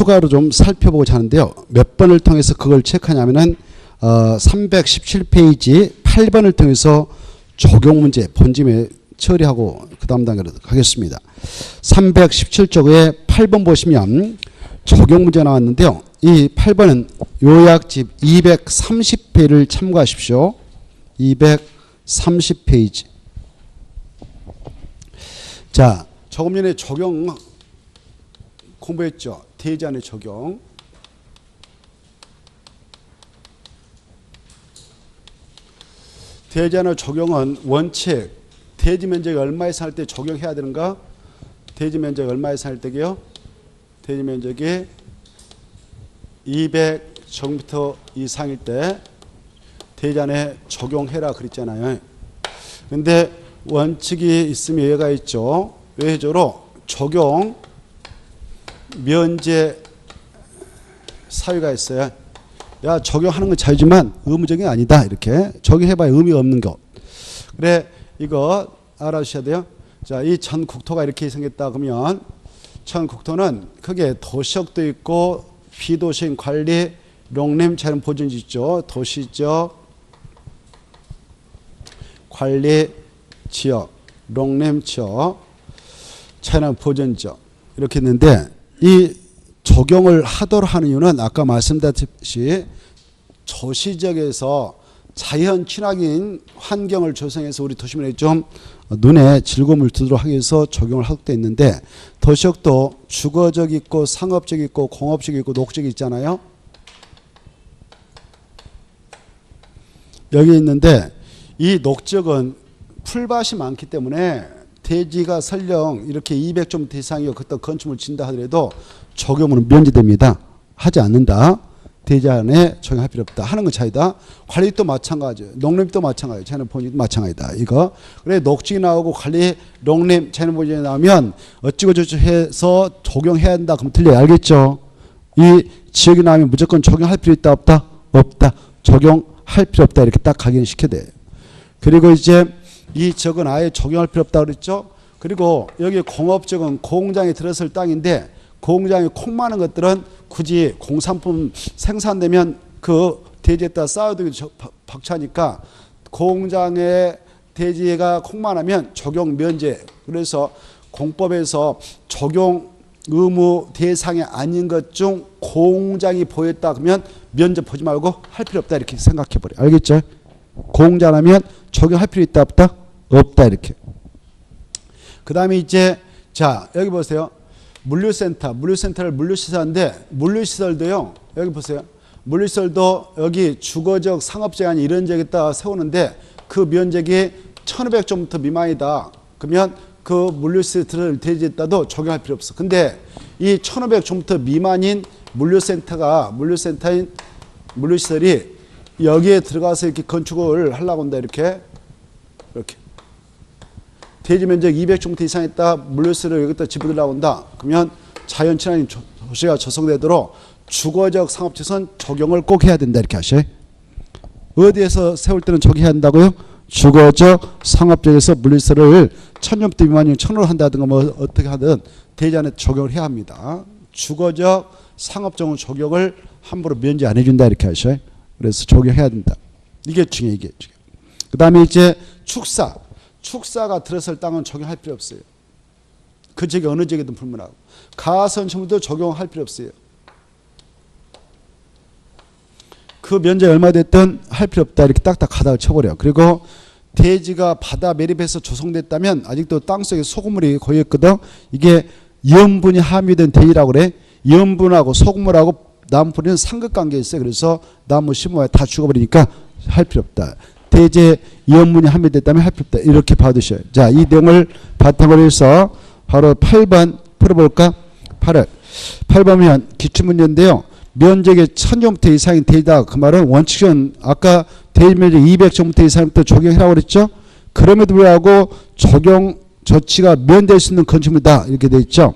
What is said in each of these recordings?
추가로 좀 살펴보고자 하는데요. 몇 번을 통해서 그걸 체크하냐면은 317페이지 8번을 통해서 적용 문제 본짐에 처리하고 그 다음 단계로 가겠습니다. 317쪽에 8번 보시면 적용 문제 나왔는데요. 이 8번은 요약집 230페이지를 참고하십시오. 230페이지. 자, 조금 전에 적용 공부했죠. 대제안의 적용. 대제안의 적용은 원칙, 대지 면적이 얼마 이상 할 때 적용해야 되는가? 대지 면적이 얼마 이상 할 때게요? 대지 면적이 200제곱미터 이상일 때 대제안에 적용해라 그랬잖아요. 근데 원칙이 있으면 예가 있죠. 외적으로 적용 면제 사유가 있어요. 야, 적용하는 건 자유지만 의무적인 게 아니다. 이렇게 적용해봐야 의미가 없는 것. 그래, 이거 알아주셔야 돼요. 자, 이 전국토가 이렇게 생겼다 그러면 전국토는 크게 도시역도 있고 비도시인 관리, 농림, 자연 보존지 있죠. 도시적 관리 지역, 농림 지역, 자연 보존지역 이렇게 있는데 이 적용을 하도록 하는 이유는 아까 말씀드렸듯이 도시지역에서 자연 친화적인 환경을 조성해서 우리 도시민에게 좀 눈에 즐거움을 주도록 하기 위해서 적용을 하도록 되어 있는데 도시역도 주거적 있고 상업적 있고 공업적 있고 녹적 있잖아요. 여기 있는데 이 녹적은 풀밭이 많기 때문에 대지가 설령 이렇게 200좀 이상의 어떤 건축물을 짓는다 하더라도 적용은 면제됩니다. 하지 않는다. 대제안에 적용할 필요 없다. 하는 건 차이다. 관리도 마찬가지예요. 농림도 마찬가지예요. 자연 보존도 마찬가지다. 이거. 그래 녹지 나오고 관리, 농림, 자연 보존이 나오면 어찌고저찌 해서 적용해야 한다. 그럼 틀려요. 알겠죠? 이 지역이 나오면 무조건 적용할 필요 있다 없다? 없다. 적용할 필요 없다. 이렇게 딱 각인시켜야 돼요. 그리고 이제 이 지역은 아예 적용할 필요 없다 그랬죠? 그리고 여기 공업지역은 공장이 들어설 땅인데 공장이 콩 많은 것들은 굳이 공산품 생산되면 그 대지에다 쌓아두기 벅차니까 공장의 대지가 콩만 하면 적용 면제. 그래서 공법에서 적용 의무 대상이 아닌 것 중 공장이 보였다 그러면 면제 보지 말고 할 필요 없다 이렇게 생각해 버려. 알겠죠? 공장하면 적용할 필요 있다 없다? 없다 이렇게. 그 다음에 이제 자 여기 보세요. 물류센터, 물류센터를 물류시설인데 물류시설도요. 여기 보세요. 물류시설도 여기 주거적, 상업적 아니 이런 지역에다 세우는데 그 면적이 1500제곱미터 미만이다. 그러면 그 물류시설을 대지에다도 적용할 필요 없어. 근데 이 1500제곱미터 미만인 물류센터인 물류시설이 여기에 들어가서 이렇게 건축을 하려고 한다. 이렇게 대지 면적 200제곱미터 이상 있다. 물류시설을 여기다 집어들려고 한다. 그러면 자연 친화적인 도시가 조성되도록 주거적 상업지선 적용을 꼭 해야 된다. 이렇게 하셔요. 어디에서 세울 때는 적용해야 한다고요? 주거적 상업적에서 물류시설을 1000제곱미터 미만이면 1000으로 한다든가 뭐 어떻게 하든 대지안에 적용을 해야 합니다. 주거적 상업적은 적용을 함부로 면제 안 해준다. 이렇게 하셔요. 그래서 적용해야 된다. 이게 중요해요. 이게 중요해요. 그 다음에 이제 축사가 들어설 땅은 적용할 필요 없어요. 그 지역이 어느 지역이든 불문하고. 가선시설도 적용할 필요 없어요. 그 면적이 얼마 됐든 할 필요 없다. 이렇게 딱딱 가닥을 쳐버려요. 그리고 대지가 바다 매립해서 조성됐다면 아직도 땅속에 소금물이 고여있거든. 이게 염분이 함유된 대지라고 그래. 염분하고 소금물하고 나무뿌리는 삼각관계에 있어요. 그래서 나무 심어야 다 죽어버리니까 할 필요 없다. 대제 염분이 함유됐다면 할 필요 없다. 이렇게 받으셔요. 자, 이 내용을 바탕으로 해서 바로 8번 풀어볼까? 8번이면 기출문제인데요. 면적의 1000제곱미터 이상인 대지다. 그 말은 원칙은 아까 대지 면적 200제곱미터 이상부터 적용해라고 그랬죠. 그럼에도 불구하고 적용 조치가 면될 수 있는 건축물이다. 이렇게 돼 있죠.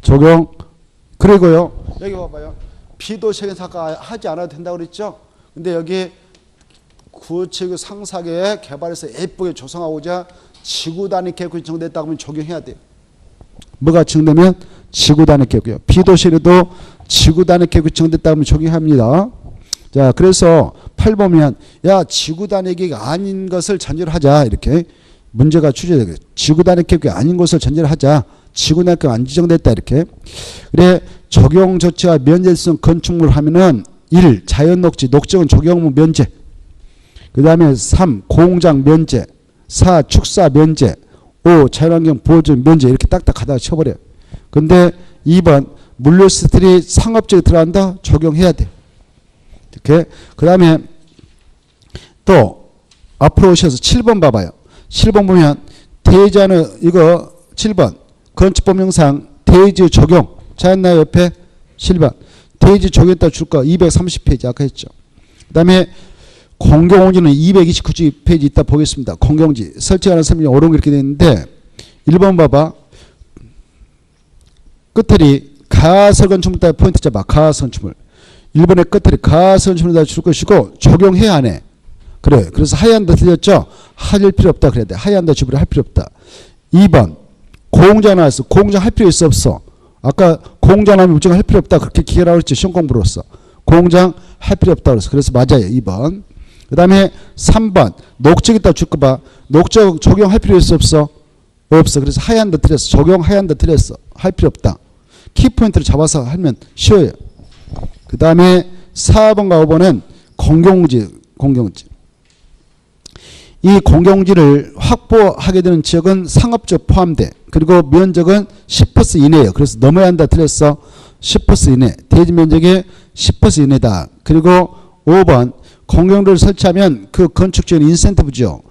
적용. 그리고요. 여기 봐봐요. 비도시에서 하지 않아도 된다고 그랬죠. 근데 여기 구체적 상사계에 개발해서 예쁘게 조성하고자 지구 단위 계획이 정됐다고 하면 적용해야 돼요. 뭐가 정되면 지구 단위 계획이요. 비도시에도 지구단위 계획이 정됐다면 적용합니다. 자, 그래서 8번이면 야, 지구단위 계획이 아닌 것을 전제로 하자. 이렇게 문제가 추제되고 지구단위 계획이 아닌 것을 전제로 하자. 지구단위 계획이 안 지정됐다. 이렇게. 그래, 적용 조치와 면제성 건축물 하면은 1. 자연녹지, 녹지는 적용 면제. 그 다음에 3. 공장 면제. 4. 축사 면제. 5. 자연환경 보호적 면제. 이렇게 딱딱 하다가 쳐버려요. 근데 2번 물류시설이 상업지에 들어간다? 적용해야 돼. 이렇게. 그 다음에 또 앞으로 오셔서 7번 봐봐요. 7번 보면 대지하는 이거 7번 건축법령상 대지 적용 자였나요? 옆에 7번 대지 적용했다 줄 거 230페이지 아까 했죠. 그 다음에 공경용지는 229페이지 있다 보겠습니다. 공경지 설치하는 설명이 옳은 이렇게 되어 있는데 1번 봐봐. 끝들이 가설건축물 따위 포인트 잡아. 가설건축물 1번의 끝들이 가설건축물 따위 줄 것이고 적용해야 하네. 그래. 그래서 하얀다 틀렸죠? 할 필요 없다 그래야 돼. 하얀다 주부리 할 필요 없다. 2번 공장 나왔어. 공장 할 필요 있어 없어? 아까 공장 하면 무조건 할 필요 없다 그렇게 기계라고 했지. 시험 공부로서. 공장 할 필요 없다 그랬어. 그래서 맞아요. 2번. 그 다음에 3번 녹적 있다 줄 거 봐. 녹적 적용할 필요 있어 없어? 없어. 그래서 하얀다 틀렸어. 적용 하얀다 틀렸어. 할 필요 없다. 키포인트를 잡아서 하면 쉬워요. 그 다음에 4번과 5번은 공경지. 이 공경지를 확보하게 되는 지역은 상업적 포함돼. 그리고 면적은 10% 이내예요. 그래서 넘어야 한다 틀렸어. 10% 이내. 대지 면적의 10% 이내다. 그리고 5번 공경지를 설치하면 그 건축적인 인센티브죠.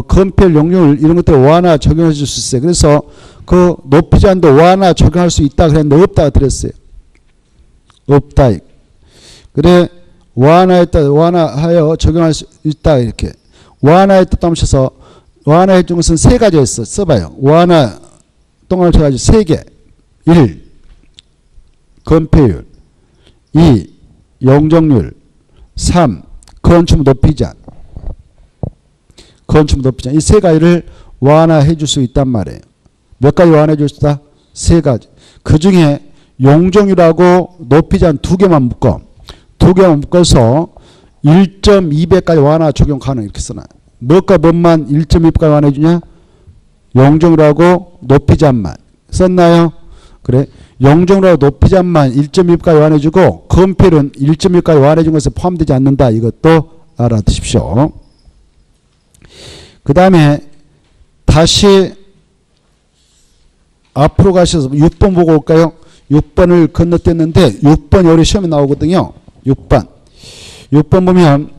건폐율, 용적률 이런 것들을 완화 적용해 줄 수 있어요. 그래서 그 높이 제한도 완화 적용할 수 있다 그랬는데 없다 그랬어요. 없다. 그래 완화하여 적용할 수 있다 이렇게. 완화에 뜻하면서 완화해 준 것은 세 가지 있어. 써봐요. 완화 동안을 쳐가지고 세 개. 1. 건폐율. 2. 용적률. 3. 건축물 높이 제한. 건축물 높이 제한. 이 세 가지를 완화해 줄 수 있단 말이에요. 몇 가지 완화해 줄 수 있다? 세 가지. 그 중에 용적률하고 높이 제한 두 개만 묶어. 두 개만 묶어서 1.2배까지 완화 적용 가능 이렇게 써놔요. 뭐가 뭔만 1.2배까지 완화해 주냐? 용적률하고 높이 제한만. 썼나요? 그래. 용적률하고 높이 제한만 1.2배까지 완화해 주고 건폐율은 1.1까지 완화해 준 것에 포함되지 않는다. 이것도 알아두십시오. 그 다음에 다시 앞으로 가셔서 6번 보고 올까요? 6번을 건너뛰었는데 6번이 우리 시험에 나오거든요. 6번 보면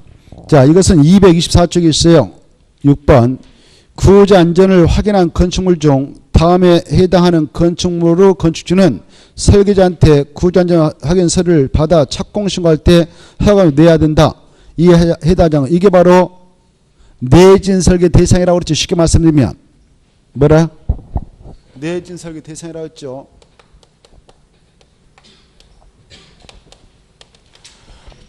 자 이것은 224쪽에 있어요. 6번 구조 안전을 확인한 건축물 중 다음에 해당하는 건축물의 건축주는 설계자한테 구조 안전 확인서를 받아 착공 신고할 때 허가를 내야 된다. 이 해당 이게 바로 내진 설계 대상이라고 그랬죠. 쉽게 말씀드리면 뭐라? 내진 설계 대상이라고 했죠.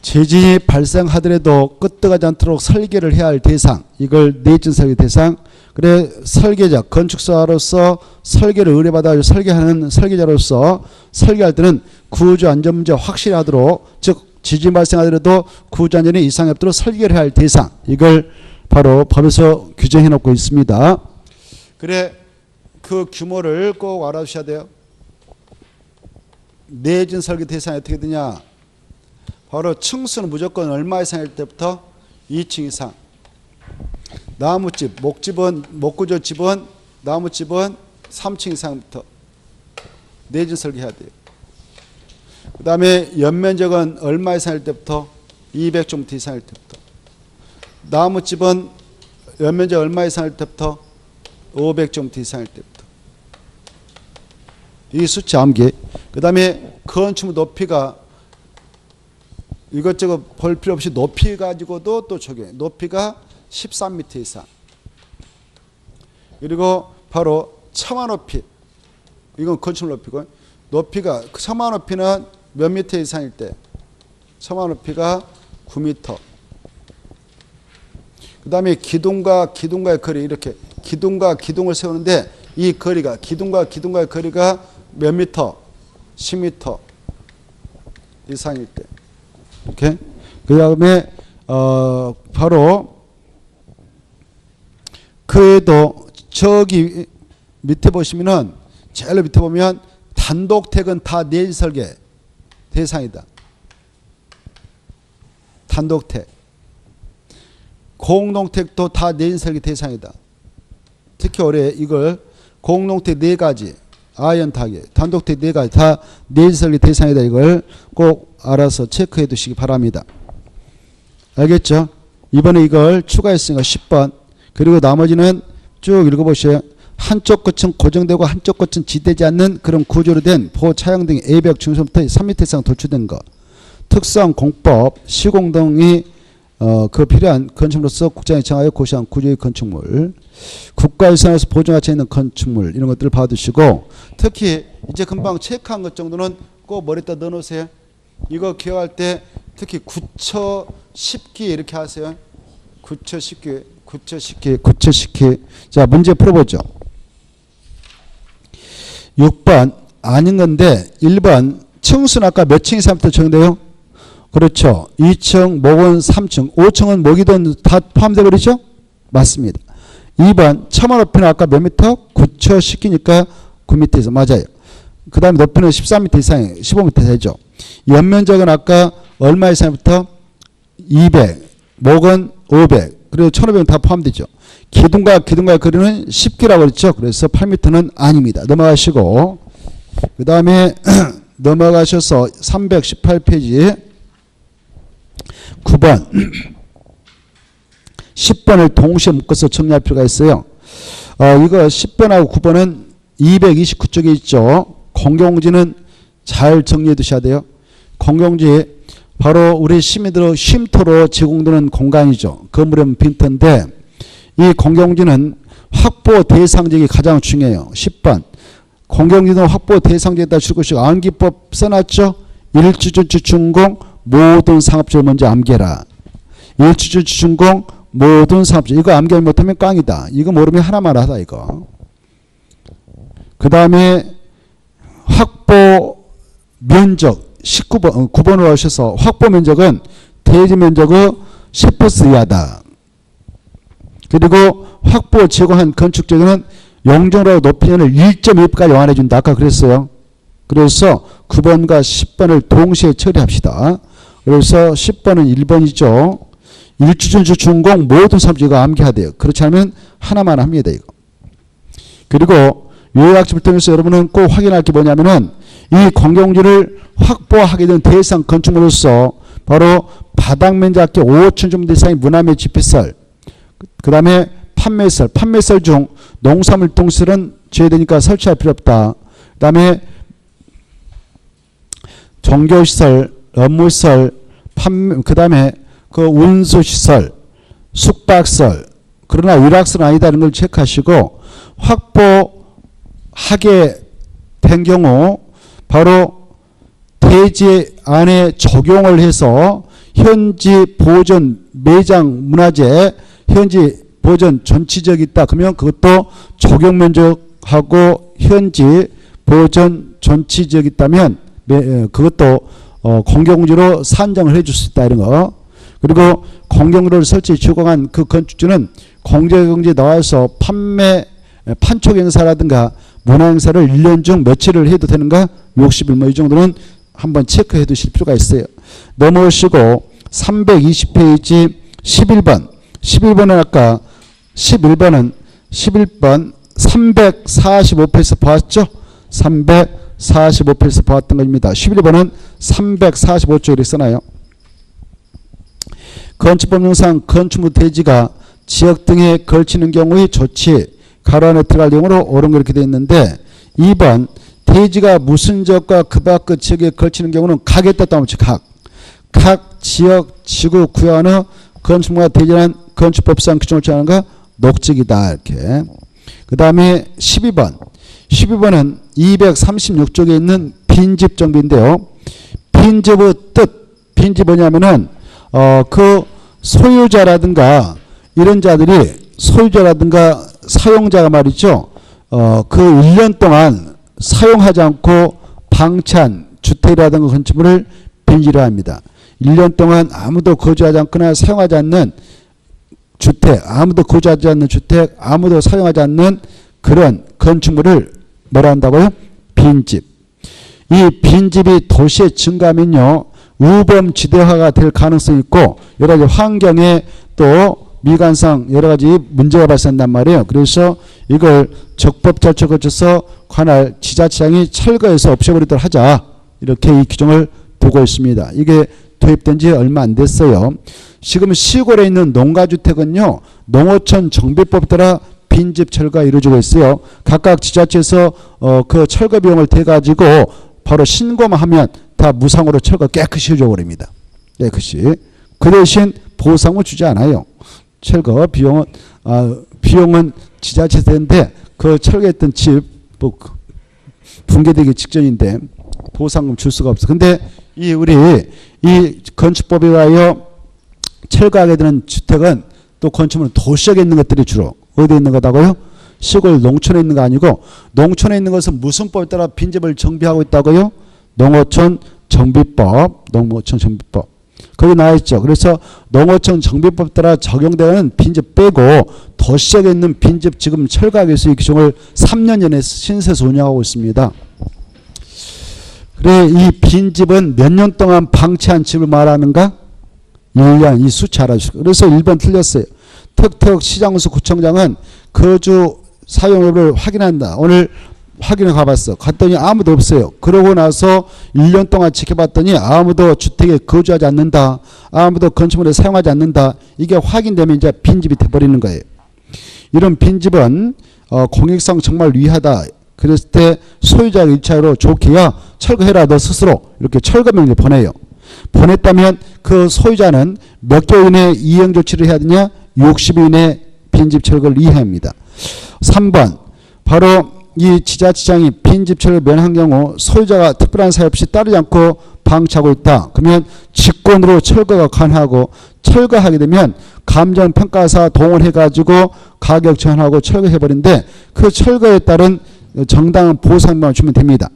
재진이 발생하더라도 끄떡하지 않도록 설계를 해야 할 대상. 이걸 내진 설계 대상. 그래 설계자, 건축사로서 설계를 의뢰받아 설계하는 설계자로서 설계할 때는 구조 안전 문제 확실히 하도록 즉 지진 발생하더라도 구조 안전에 이상이 없도록 설계를 해야 할 대상. 이걸 바로 법에서 규정해 놓고 있습니다. 그래 그 규모를 꼭 알아두셔야 돼요. 내진 설계 대상이 어떻게 되냐? 바로 층수는 무조건 얼마 이상일 때부터 2층 이상. 나무집, 목구조집은 나무집은 3층 이상부터 내진 설계해야 돼요. 그 다음에 연면적은 얼마 이상일 때부터 200제곱미터 이상일 때부터. 나무집은 연면적 얼마 이상일 때부터 500제곱미터 이상일 때부터. 이 수치 암기. 그 다음에 건축물 높이가 이것저것 볼 필요 없이 높이 가지고도 또 적용해. 높이가 13m 이상. 그리고 바로 처마 높이. 이건 건축물 높이고. 높이가 처마 높이는 몇 미터 이상일 때? 처마 높이가 9m. 그 다음에 기둥과 기둥과의 거리 이렇게 기둥과 기둥을 세우는데 이 거리가 기둥과 기둥과의 거리가 몇 미터? 10m. 이상일 때. 오케이. 그 다음에 바로 그에도 저기 밑에 보시면은 제일 밑에 보면 단독택은 다 내일 설계 대상이다. 단독택. 공동택도 다 내일 설계 대상이다. 특히 올해 이걸 공동택 4가지 아이언타게 단독택 4가지 다 내일 설계 대상이다. 이걸 꼭 알아서 체크해 두시기 바랍니다. 알겠죠? 이번에 이걸 추가했으니까 10번. 그리고 나머지는 쭉 읽어보세요. 한쪽 끝은 고정되고 한쪽 끝은 지대지 않는 그런 구조로 된 보호 차양 등 A벽 중심부터 3m 이상 돌출된 것. 특수한 공법, 시공 등이 그 필요한 건축물로서 국장이 정하여 고시한 구조의 건축물, 국가 예산에서 보존가치 있는 건축물 이런 것들을 봐두시고 특히 이제 금방 체크한 것 정도는 꼭 머리에다 넣어놓으세요. 이거 기억할 때 특히 구처 10기 이렇게 하세요. 구처 10기, 구처 10기, 구처 10기. 자, 문제 풀어보죠. 6번 아닌 건데 1번 층수는 아까 몇 층 이상부터 정돼요? 그렇죠. 2층, 목은 3층, 5층은 목이든 다 포함되어 버리죠? 맞습니다. 2번 처마 높이는 아까 몇 미터? 9처 10기니까 9m에서 맞아요. 그 다음에 높이는 13m 이상, 15m 되죠. 연면적은 아까 얼마 이상부터? 200, 목은 500, 그리고 1500은 다 포함되죠. 기둥과 거리는 10기라고 그랬죠. 그래서 8m는 아닙니다. 넘어가시고 그 다음에 넘어가셔서 318페이지 9번 10번을 동시에 묶어서 정리할 필요가 있어요. 이거 10번하고 9번은 229쪽에 있죠. 공경지는 잘 정리해 두셔야 돼요. 공경지 바로 우리 시민들의 쉼터로 제공되는 공간이죠. 건물은 빈터인데 이 공경지는 확보 대상지역이 가장 중요해요. 10번 공경지는 확보 대상지역에다 줄 것이고 암기법 써놨죠. 일주주주준공 모든 상업지를 먼저 암기해라. 일주주주준공 모든 상업지. 이거 암기 못하면 꽝이다. 이거 모르면 하나만 하다 이거. 그 다음에 확보 면적 19번 9번으로 하셔서 확보 면적은 대지 면적의 10% 이하다. 그리고 확보 제공한 건축적에는 용적으로 높이를 1.1까지 완화해 준다. 아까 그랬어요. 그래서 9번과 10번을 동시에 처리합시다. 그래서 10번은 1번이죠. 일주준주 준공 모든 상업지가 암기하대요. 그렇지 않으면 하나만 합니다. 이거. 그리고 요약집을 통해서 여러분은 꼭 확인할 게 뭐냐면은 이 공경지를 확보하게 된 대상 건축물로서 바로 바닥 면적 5천 정도 이상의 문화매 집회설, 그 다음에 판매설 중 농산물 동시설은 제외되니까 설치할 필요 없다. 그 다음에 종교시설, 업무시설, 그 다음에 그 운수시설, 숙박설, 그러나 위락설은 아니다는 걸 체크하시고 확보하게 된 경우 바로 대지 안에 적용을 해서 현지 보존 매장 문화재 현지 보존 전치적이 있다. 그러면 그것도 적용 면적하고 현지 보존 전치적이 있다면 그것도 공경지로 산정을 해줄 수 있다. 이런 거. 그리고 공경지를 설치 주공한 그 건축주는 공제경지에 나와서 판촉 행사라든가 문화 행사를 1년 중 며칠을 해도 되는가? 60일 뭐 이 정도는 한번 체크해 두실 필요가 있어요. 넘어오시고 320페이지 11번. 11번은 아까 11번 345페이지 보았죠? 345페이지 보았던 겁니다. 11번은 345조 이렇게 써놔요. 건축법령상 건축물 대지가 지역 등에 걸치는 경우의 조치 가로 안에 들어갈 경우로 옳은 거 이렇게 되어 있는데 2번 대지가 무슨 지역과 그 밖의 지역에 걸치는 경우는 각에 따라 없지 각 지역 지구 구역의 건축물과 대지는 건축법상 규정을 정하는 거 녹직이다. 이렇게. 그 다음에 12번은 236쪽에 있는 빈집 정비인데요. 빈집의 뜻, 빈집 뭐냐면은 그 소유자라든가 이런 자들이 소유자라든가 사용자가 말이죠. 그 1년 동안 사용하지 않고 방치한 주택이라든가 건축물을 빈지라 합니다. 1년 동안 아무도 거주하지 않거나 사용하지 않는 주택, 아무도 거주하지 않는 주택, 아무도 사용하지 않는 그런 건축물을 뭐라 한다고요? 빈집. 이 빈집이 도시에 증가하면요, 우범지대화가 될 가능성이 있고 여러 가지 환경에 또 미관상 여러 가지 문제가 발생한단 말이에요. 그래서 이걸 적법 절차를 거쳐서 관할 지자체장이 철거해서 없애버리도록 하자, 이렇게 이 규정을 두고 있습니다. 이게 도입된 지 얼마 안 됐어요. 지금 시골에 있는 농가주택은요, 농어촌 정비법 따라 빈집 철거가 이루어지고 있어요. 각각 지자체에서 그 철거 비용을 대가지고 바로 신고만 하면 다 무상으로 철거 깨끗이 해줘버립니다. 깨끗이. 그 대신 보상을 주지 않아요. 철거 비용은 지자체 되는데 그 철거했던 집 뭐 붕괴되기 직전인데 보상금 줄 수가 없어. 근데 우리 건축법에 의하여 철거하게 되는 주택은 또 건축물은 도시역에 있는 것들이 주로 어디에 있는 거다고요? 시골 농촌에 있는 거 아니고, 농촌에 있는 것은 무슨 법에 따라 빈집을 정비하고 있다고요? 농어촌 정비법, 농어촌 정비법. 거기 나와 있죠. 그래서 농어촌 정비법 따라 적용되는 빈집 빼고 도시역에 있는 빈집 지금 철거하기 위해서 이 규정을 3년 전에 신설해서 운영하고 있습니다. 그래, 이 빈집은 몇 년 동안 방치한 집을 말하는가? 1년. 이 수치 알아주시고. 그래서 1번 틀렸어요. 턱턱 시장수 구청장은 거주 사용 여부를 확인한다. 오늘 확인해 가봤어. 갔더니 아무도 없어요. 그러고 나서 1년 동안 지켜봤더니 아무도 주택에 거주하지 않는다. 아무도 건축물에 사용하지 않는다. 이게 확인되면 이제 빈집이 돼버리는 거예요. 이런 빈집은 공익상 정말 위하다. 그랬을 때 소유자가 1차로 좋게야 철거해라 너 스스로, 이렇게 철거 명령을 보내요. 보냈다면 그 소유자는 몇 개월 이내에 이행 조치를 해야 되냐? 60일 이내에 빈집 철거를 이행합니다. 3번 바로 이 지자체장이 빈집 철거 면한 경우 소유자가 특별한 사유 없이 따르지 않고 방치하고 있다. 그러면 직권으로 철거가 가능하고, 철거하게 되면 감정평가사 동원해가지고 가격 정하고 철거해버린데 그 철거에 따른 정당한 보상비만 주면 됩니다.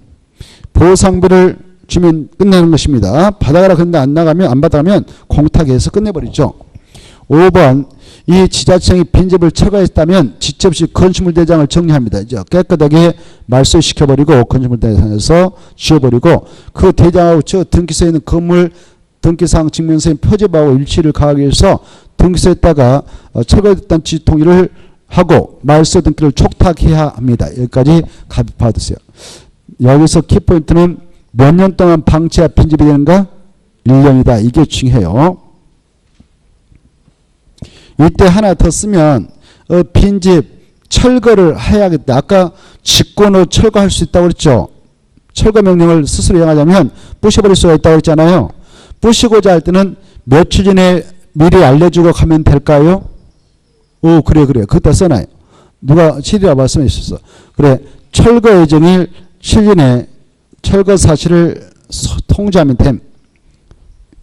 보상비를 주면 끝내는 것입니다. 받아가라 그런데 안 받아가면 공탁해서 끝내버리죠. 5번 이 지자체장이 빈집을 철거했다면 지체 없이 건축물 대장을 정리합니다. 이제 깨끗하게 말소시켜버리고 건축물 대장에서 지워버리고 그 대장하고 저 등기소에 있는 건물 등기상 증명서인 표제부하고 일치를 가하기 위해서 등기소에다가 철거됐다는 지통일을 하고 말소 등기를 촉탁해야 합니다. 여기까지 받으세요. 여기서 키포인트는 몇 년 동안 방치해야 빈집이 되는가? 1년이다. 이게 중요해요. 이때 하나 더 쓰면 빈집 철거를 해야겠다. 아까 직권으로 철거할 수 있다고 그랬죠. 철거 명령을 스스로 이행하자면 부셔버릴 수가 있다고 그랬잖아요. 부시고자 할 때는 며칠 전에 미리 알려주고 가면 될까요? 오, 그래. 그것다 써놔요. 누가 7일이라고 말씀해 주셨어. 그래, 철거 예정일 7일에 철거 사실을 통지하면 됨.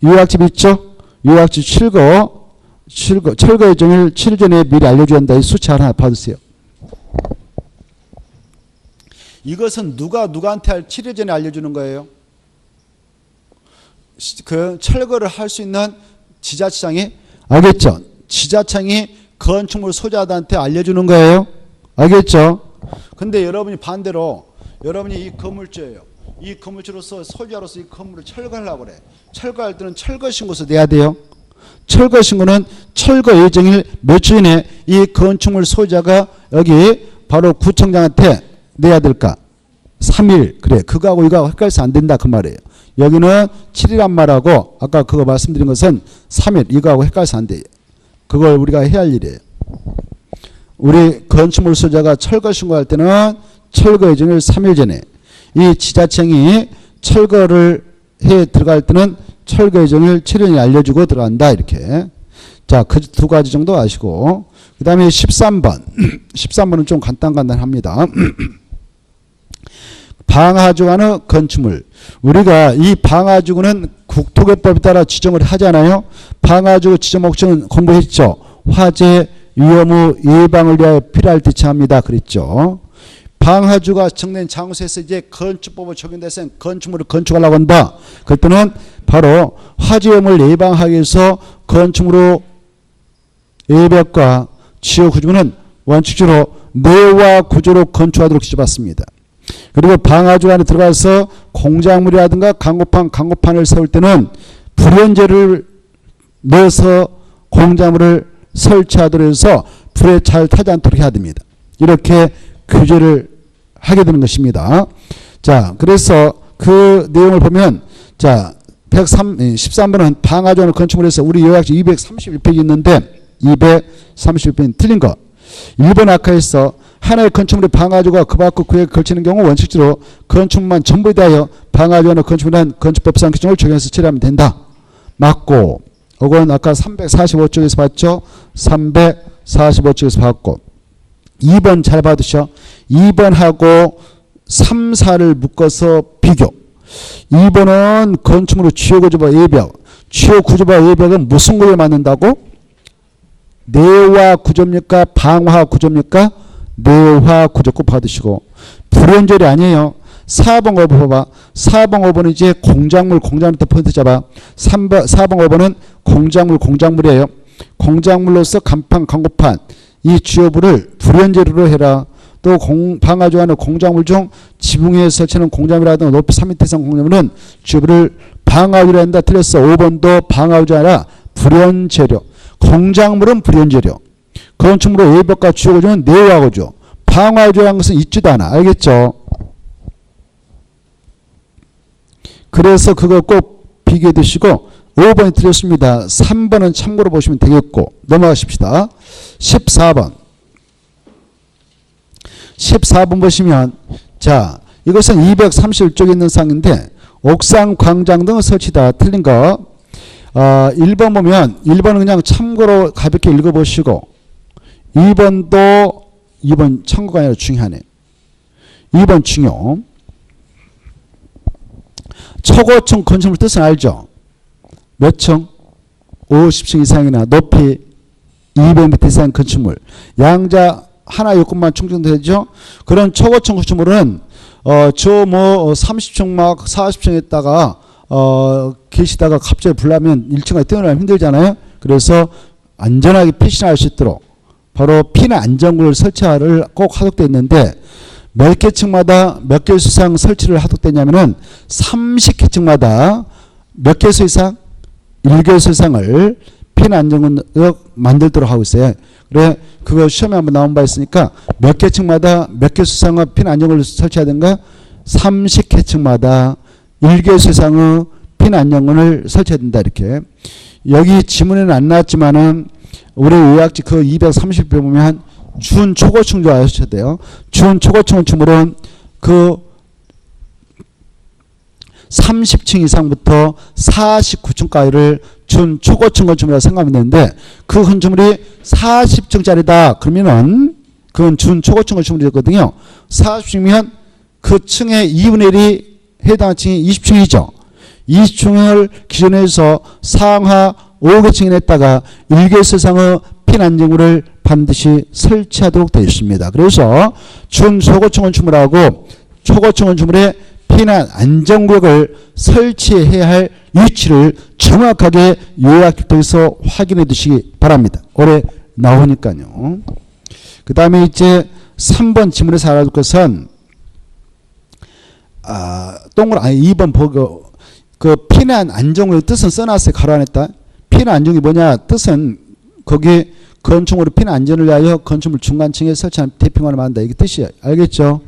요약집 있죠? 요약집 철거 예정일 7일 전에 미리 알려줘야 한다. 이 수치 하나 받으세요. 이것은 누구한테 7일 전에 알려주는 거예요? 그 철거를 할 수 있는 지자체장이, 알겠죠? 지자체장이 건축물 소유자들한테 알려주는 거예요. 알겠죠? 근데 여러분이 반대로 여러분이 이 건물주예요. 이 건물주로서 소유자로서 이 건물을 철거하려고 그래. 철거할 때는 철거신고서 내야 돼요. 철거신고는 철거 예정일 며칠 전에 이 건축물 소유자가 여기 바로 구청장한테 내야 될까? 3일. 그래, 그거하고 이거하고 헷갈려서 안 된다 그 말이에요. 여기는 7일란 말하고 아까 그거 말씀드린 것은 3일. 이거하고 헷갈려서 안 돼요. 그걸 우리가 해야 할 일이에요. 우리 건축물 소유자가 철거 신고할 때는 철거 예정일 3일 전에, 이 지자체장이 철거를 해 들어갈 때는 철거 예정일 7일에 알려주고 들어간다. 이렇게. 자, 그 두 가지 정도 아시고, 그 다음에 13번. 13번은 좀 간단합니다. 방화주간의 건축물. 우리가 이 방화주간은 국토개법에 따라 지정을 하잖아요. 방화주 지정 목적은 공부했죠. 화재, 위험의 예방을 위하여 필요할 때 처합니다. 그랬죠. 방화주가 정된 장소에서 이제 건축법을 적용돼서 건축물을 건축하려고 한다. 그럴 때는 바로 화재염을 예방하기 위해서 건축물로 외벽과 지하 구조물은 원칙적으로 내와 구조로 건축하도록 지적받습니다. 그리고 방화주 안에 들어가서 공작물이라든가 강고판을 세울 때는 불연제를 넣어서 공작물을 설치하도록 해서 불에 잘 타지 않도록 해야 됩니다. 이렇게 규제를 하게 되는 것입니다. 자, 그래서 그 내용을 보면, 자, 13번은 방화주 건축물에서 우리 요약지 231페이지 있는데 231페이지 틀린 거. 1번 아카에서 하나의 건축물의 방화주가 그 밖 구에 걸치는 경우 원칙적으로 건축물만 전부에 대하여 방화주나 건축물한 건축법상 규정을 적용해서 처리하면 된다. 맞고, 이건 아까 345쪽에서 봤죠? 345쪽에서 봤고. 2번 잘 받으셔. 2번하고 3, 4를 묶어서 비교. 2번은 건축물의 주요 구조와 예벽. 주요 구조와 예벽은 무슨 구조를 만든다고? 내화 구조입니까? 방화 구조입니까? 내화 구조 꼭 받으시고. 불연절이 아니에요. 4번 5번 봐봐. 4번 5번은 이제 공작물 포인트 잡아. 4번 5번은 공작물이에요. 공작물로서 간판, 강고판 이 주요부를 불연제로 해라. 또 방화주 안에 공작물 중 지붕 위에 설치하는 공작물이라든가 높이 3m 이상 공작물은 주요부를 방화주로 한다. 틀렸어. 5번도 방화주 아니라 불연재료. 공작물은 불연재료. 건축물의 외벽과 주요 구조는 내화 구조. 방화주라는 것은 있지도 않아. 알겠죠? 그래서 그거 꼭 비교해 두시고 5번이 틀렸습니다. 3번은 참고로 보시면 되겠고 넘어가십시다. 14번. 14번 보시면 자 이것은 231쪽에 있는 사항인데 옥상 광장 등 설치다. 틀린 거. 1번 보면 1번은 그냥 참고로 가볍게 읽어보시고 2번 참고가 아니라 중요하네. 2번 중요. 초고층 건축물 뜻은 알죠? 몇 층? 50층 이상이나 높이 200m 이상 건축물. 양자 하나 요건만 충족되죠? 그런 초고층 건축물은 저 뭐 30층 막 40층 했다가 계시다가 갑자기 불나면 1층까지 뛰어나면 힘들잖아요. 그래서 안전하게 피신할 수 있도록 바로 피난 안전구를 설치를 꼭 하도록 있는데 몇 개층마다 몇 개수 이상 설치를 하도록 되냐면은 30개층마다 몇 개수 이상? 1개수 이상을 피난 안전구를 만들도록 하고 있어요. 그래 그거 시험에 한번 나온 바 있으니까 몇 개층마다 몇 개수 이상의 피난 안전구를 설치하든가 30개층마다 1개수 이상의 피난 안전구를 설치해야 된다. 이렇게 여기 지문에는 안 나왔지만은 우리 요약지 그 230배 보면 준초고층 줄 아셔야 돼요. 준초고층 건축물은 그 30층 이상부터 49층까지를 준초고층 건축물이라고 생각하면 되는데 그 건축물이 40층짜리다. 그러면은 그건 준초고층 건축물이거든요. 40층이면 그 층의 2분의 1이 해당 층이 20층이죠. 20층을 기준으로 해서 상하 5개층에 냈다가 1개수 이상의 피난정구를 반드시 설치하도록 되어 있습니다. 그래서 준초고층 건축물하고 초고층 건축물의 피난 안전구역을 설치해야 할 위치를 정확하게 요약을 통해서 확인해 두시기 바랍니다. 올해 나오니까요. 그 다음에 이제 3번 지문에서 알아둘 것은 2번 보고 그 피난 안전구역 뜻은 써놨어요. 가로 안에다. 피난 안전이 뭐냐? 뜻은 거기 건축물의 피난 안전을 위하여 건축물 중간층에 설치한 대피관을 만든다. 이게 뜻이에요. 알겠죠?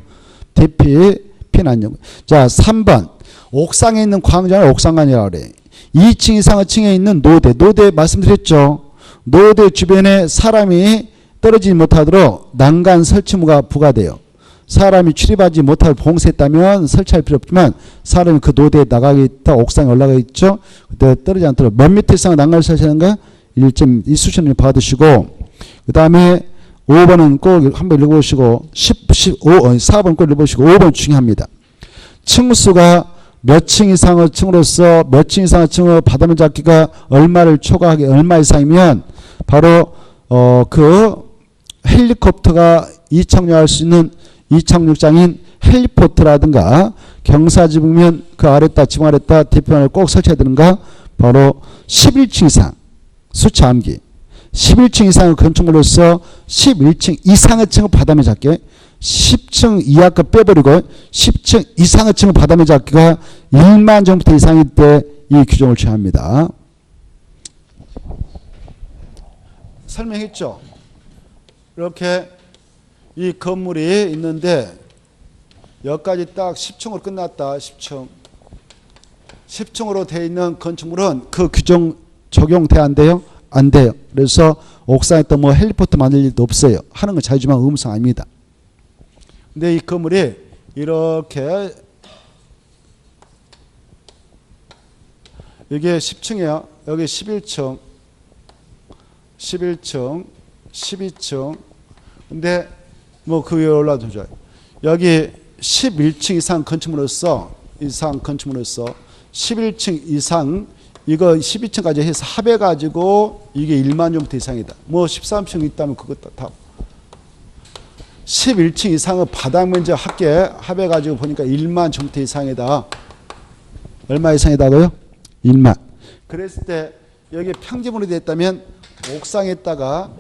피난 안전. 자, 3번. 옥상에 있는 광장을 옥상관이라고 그래. 2층 이상의 층에 있는 노대. 노대 말씀드렸죠? 노대 주변에 사람이 떨어지지 못하도록 난간 설치무가 부과돼요. 사람이 출입하지 못할 봉쇄했다면 설치할 필요 없지만 사람이 그 노대에 나가게 있다 옥상에 올라가 있죠. 그때 떨어지지 않도록 몇 미터 이상 난간을 설치하는가 1점 이 수준을 받으시고 그 다음에 5번은 꼭 한번 읽어보시고 4번 꼭 읽어보시고 5번 중요합니다. 층수가 몇 층 이상의 층으로서 몇 층 이상의 층의 바닥면 잡기가 얼마를 초과하게 얼마 이상이면 바로 그 헬리콥터가 이착륙할 수 있는 이착륙장인 헬리포트라든가 경사지붕면 그 아래다 지붕 아래다 대표면을 꼭 설치해야 되는가? 바로 11층 이상 수차암기 11층 이상의 건축물로서 11층 이상의 층을 바닥에 잡게 10층 이하 거 빼버리고 10층 이상의 층을 바닥에 잡기가 1만 제곱미터 이상일 때 이 규정을 취합니다. 설명했죠? 이렇게 이 건물이 있는데 여기까지 딱 10층으로 끝났다. 10층으로 되어 있는 건축물은 그 규정 적용돼 안 돼요? 안 돼요. 그래서 옥상에 또 뭐 헬리포트 만들 일도 없어요. 하는 건 자유지만 의무상 아닙니다. 근데 이 건물이 이렇게 이게 10층이에요. 여기 11층 12층 근데 뭐 그 위에 올라도 좋아요. 여기 11층 이상 건축물로서 11층 이상 이거 12층까지 해서 합해가지고 이게 1만 제곱미터 이상이다. 뭐 13층 있다면 그것도 다 11층 이상의 바닥 면적 합해가지고 보니까 1만 제곱미터 이상이다. 얼마 이상이다고요? 1만. 그랬을 때 여기 평지물이 됐다면 옥상에다가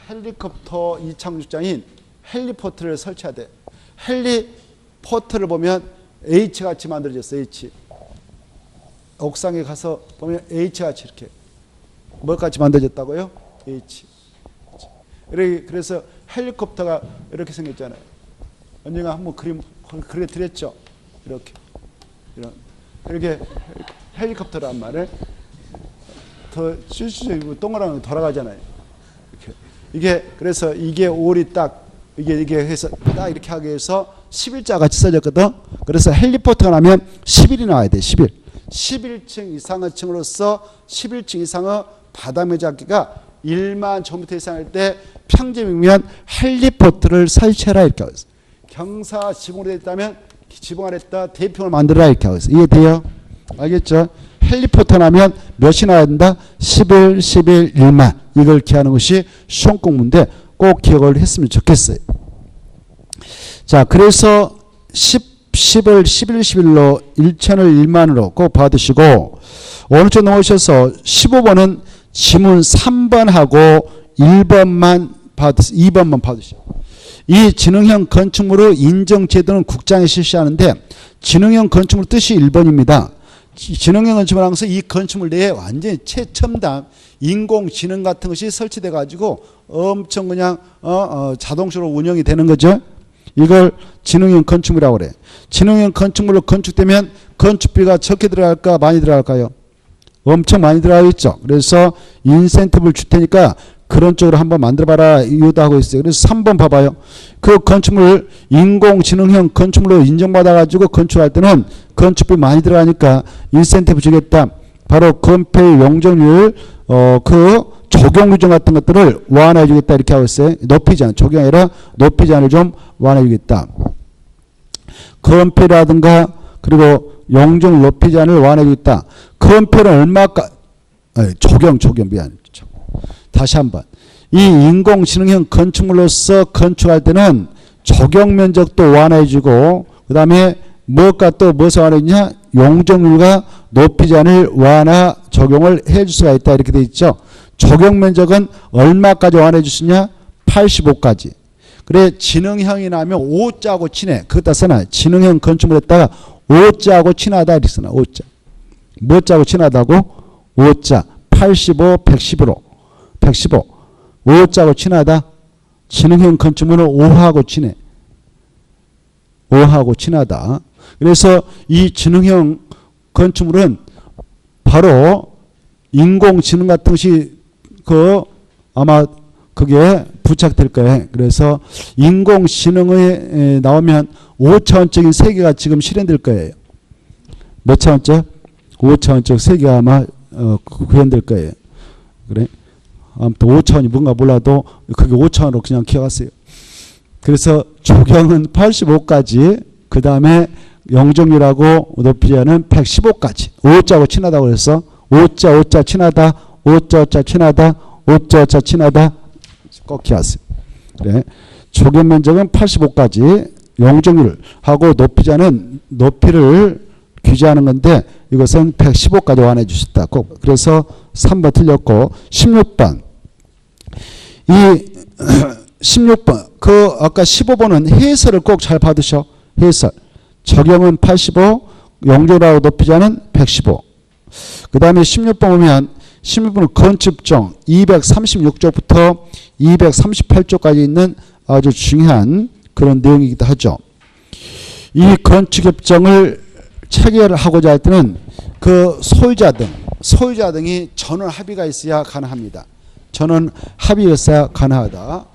헬리콥터 이착륙장인 헬리포트를 설치해야 돼. 헬리포트를 보면 H같이 만들어졌어. H. 옥상에 가서 보면 H같이 이렇게 뭐같이 만들어졌다고요? H. 그래서 헬리콥터가 이렇게 생겼잖아요. 언젠가 한번 그려 드렸죠. 이렇게 헬리콥터란 말을 더 실질적으로 동그라미 돌아가잖아요. 이게 그래서 이게 올이 딱 이게 해서 딱 이렇게 하기 위해서 11자 같이 써졌거든. 그래서 헬리포트가 나면 11이 나와야 돼. 11층 이상의 층으로서 11층 이상의 바닥 면적기가 1만 제곱미터 이상일 때 평지면 헬리포트를 설치해라 이렇게 하고 있어. 경사 지붕으로 됐다면 지붕 아래다 대평을 만들어라 이렇게 하고 있어. 이해돼요? 알겠죠? 헬리포트 나면 몇이 나와야 된다? 11, 1만. 이걸 기하는 것이 시험 공부인데 꼭 기억을 했으면 좋겠어요. 자, 그래서 10을 11, 11로 1천을 1만으로 꼭 받으시고 오른쪽 넘어오셔서 15번은 지문 3번하고 1번만 받으세요. 2번만 받으시고 이 지능형 건축물의 인정 제도는 국장이 실시하는데 지능형 건축물 뜻이 1번입니다. 지능형 건축물 하면서 이 건축물 내에 완전히 최첨단 인공지능 같은 것이 설치돼 가지고 엄청 그냥 자동적으로 운영이 되는 거죠. 이걸 지능형 건축물이라고 그래. 지능형 건축물로 건축되면 건축비가 적게 들어갈까 많이 들어갈까요? 엄청 많이 들어가겠죠. 그래서 인센티브를 줄 테니까 그런 쪽으로 한번 만들어봐라 유도하고 있어요. 그래서 3번 봐봐요. 그 건축물 인공지능형 건축물로 인정받아가지고 건축할 때는 건축비 많이 들어가니까 인센티브 주겠다. 바로 건폐의 용적률 그 적용 규정 같은 것들을 완화해 주겠다 이렇게 하고 있어요. 높이지 않아. 적용이 아니라 높이지 않을 좀 완화해 주겠다. 건폐라든가 그리고 용적률 높이지 않을 완화해 주겠다. 건폐는 얼마까 적용 미안. 다시 한번 이 인공지능형 건축물로서 건축할 때는 적용 면적도 완화해 주고 그 다음에 무엇과 또 무엇을 완화했냐? 용적률과 높이지 않을 완화 적용을 해줄 수가 있다 이렇게 돼 있죠. 적용 면적은 얼마까지 완화해 주시냐? 85까지. 그래 지능형이 나면 5자하고 친해. 그것다 써놔. 지능형 건축물에다가 5자하고 친하다 이렇게 써놔. 5자. 무엇자하고 친하다고? 5자. 85, 115. 115. 5자하고 친하다. 지능형 건축물은 5하고 친해. 5하고 친하다. 그래서 이 지능형 건축물은 바로 인공지능 같은 것이 아마 그게 부착될 거예요. 그래서 인공지능에 나오면 5차원적인 세계가 지금 실현될 거예요. 몇 차원적? 5차원적 세계가 아마 구현될 거예요. 그래? 아무튼 5차원이 뭔가 몰라도 그게 5차원으로 그냥 기억하세요. 그래서 조경은 85까지 그 다음에 용적률하고 높이자는 115까지 5자하고 친하다고 그래서 5자 친하다 5자 친하다 5자 친하다 꼭 기억하세요. 그래. 조경 면적은 85까지 용적률하고 높이자는 높이를 규제하는 건데 이것은 115까지 완화해 주셨다. 꼭 그래서 3번 틀렸고 16번 이 16번 그 아까 15번은 해설을 꼭 잘 받으셔. 해설 적용은 85 용적률하고 높이자는 115. 그 다음에 16번 보면 16번은 건축정 236조부터 238조까지 있는 아주 중요한 그런 내용이기도 하죠. 이 건축협정을 체결하고자 할 때는 그 소유자 등이 전원 합의가 있어야 가능합니다. 전원 합의가 있어야 가능하다.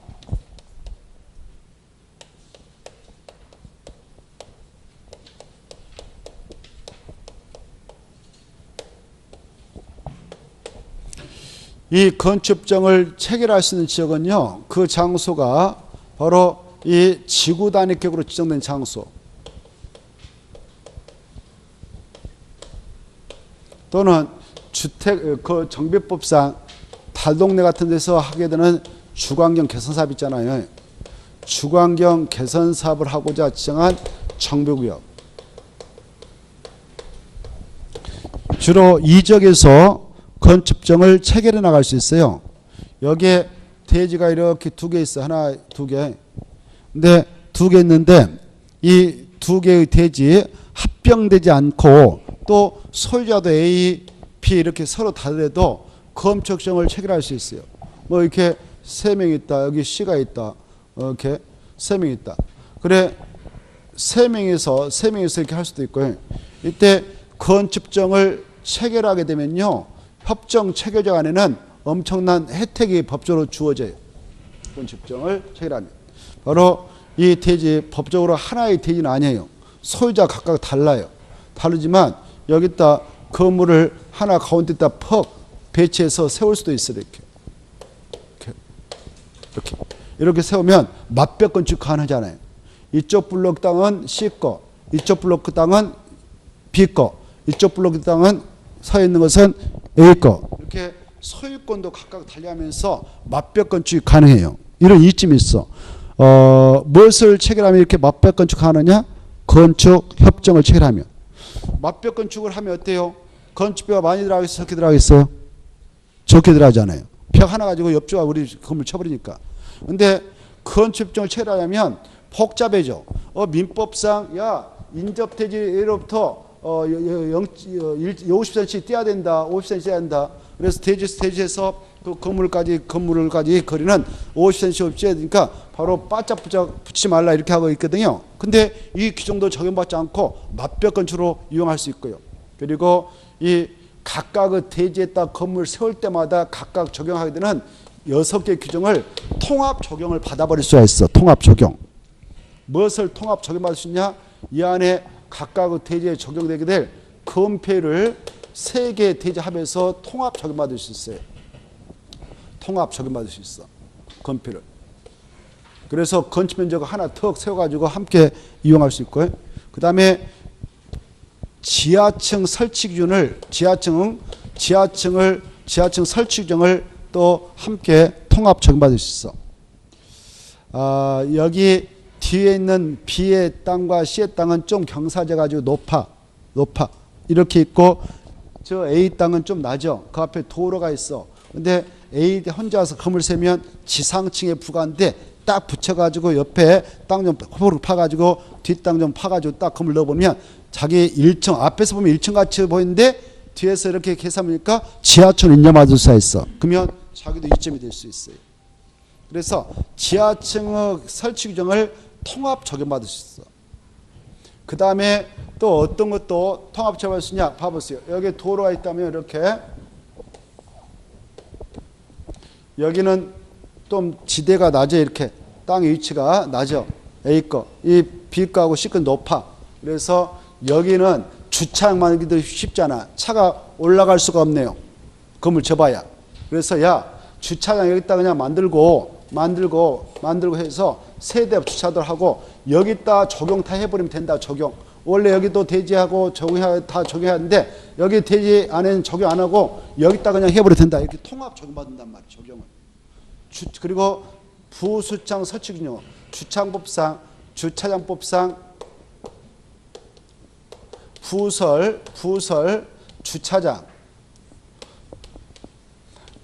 이 건축협정을 체결할 수 있는 지역은요, 그 장소가 바로 이 지구 단위격으로 지정된 장소 또는 주택 그 정비법상 달동네 같은 데서 하게 되는 주거환경 개선 사업 있잖아요. 주거환경 개선 사업을 하고자 지정한 정비구역. 주로 이 지역에서 건축정을 체결해 나갈 수 있어요. 여기에 대지가 이렇게 두 개 있어. 하나, 두 개. 근데 두 개 있는데 이 두 개의 대지 합병되지 않고 또 소유자도 A, B 이렇게 서로 다르더라도 건축정을 체결할 수 있어요. 뭐 이렇게 세 명 있다. 여기 C가 있다. 이렇게 세 명 있다. 그래 세 명이서 이렇게 할 수도 있고요. 이때 건축정을 체결하게 되면요. 협정 체결적 안에는 엄청난 혜택이 법적으로 주어져요. 건축정을 체결하면. 바로 이 대지 법적으로 하나의 대지는 아니에요. 소유자 각각 달라요. 다르지만 여기다 건물을 하나 가운데다 퍽 배치해서 세울 수도 있어요. 이렇게 세우면 맞벽 건축 가능하잖아요. 이쪽 블록 땅은 C 거, 이쪽 블록 땅은 B 거, 이쪽 블록 땅은 서 있는 것은 A 거. 이렇게 소유권도 각각 달리하면서 맞벽 건축이 가능해요. 이런 이점이 있어. 무엇을 체결하면 이렇게 맞벽 건축하느냐? 건축 협정을 체결하면. 맞벽 건축을 하면 어때요? 건축비가 많이 들어가겠어요? 적게 들어가겠어요? 적게 들어가잖아요. 벽 하나 가지고 옆주가 우리 건물 쳐버리니까. 근데 건축협정을 체결하려면 복잡해져. 민법상 야 인접대지로부터 50cm 떼야 된다. 50cm 떼야 된다. 그래서 대지에서 그 건물까지 거리는 50cm 떼야 되니까 바로 바짝 붙이지 말라 이렇게 하고 있거든요. 근데 이 규정도 적용받지 않고 맞벽 건축으로 이용할 수 있고요. 그리고 이 각각의 대지에다 건물 세울 때마다 각각 적용하게 되는 6개 규정을 통합 적용을 받아버릴 수가 있어. 통합 적용. 무엇을 통합 적용받을 수 있냐? 이 안에 각각의 대지에 적용되게 될 건폐율을 3개 대지 합해서 통합 적용받을 수 있어요. 통합 적용받을 수 있어. 건폐율을. 그래서 건축 면적을 하나 턱 세워가지고 함께 이용할 수 있고요. 그 다음에 지하층 설치 기준을 지하층 설치 규정을 또 함께 통합 적용받을 수 있어. 여기 뒤에 있는 B의 땅과 C의 땅은 좀 경사져 가지고 높아 이렇게 있고 저 A 땅은 좀 낮아. 그 앞에 도로가 있어. 근데 A 혼자서 건물 세면 지상층에 부과한데 딱 붙여가지고 옆에 땅 좀 호로록 파가지고 뒷땅 좀 파가지고 딱 건물 넣어보면 자기 1층 앞에서 보면 1층 같이 보이는데 뒤에서 이렇게 계산하니까 지하철 인정받을 수가 있어. 그러면 자기도 이점이 될 수 있어요. 그래서 지하층의 설치 규정을 통합 적용받을 수 있어. 그 다음에 또 어떤 것도 통합 적용할 수 있냐? 봐보세요. 여기 도로가 있다면 이렇게 여기는 좀 지대가 낮아. 이렇게 땅의 위치가 낮아. A 거, 이 B 거하고 C 거 높아. 그래서 여기는 주차장 만들기도 쉽잖아. 차가 올라갈 수가 없네요. 건물 접어야. 그래서 야 주차장 여기다 그냥 만들고 해서 세대 주차들 하고 여기다 적용 다 해버리면 된다. 적용. 원래 여기도 대지하고 다 적용해야 하는데 여기 대지 안에는 적용 안 하고 여기다 그냥 해버려도 된다. 이렇게 통합 적용받는단 말이에요. 적용을. 그리고 부수창 설치 규정. 주차법상 주차장법상 부설 주차장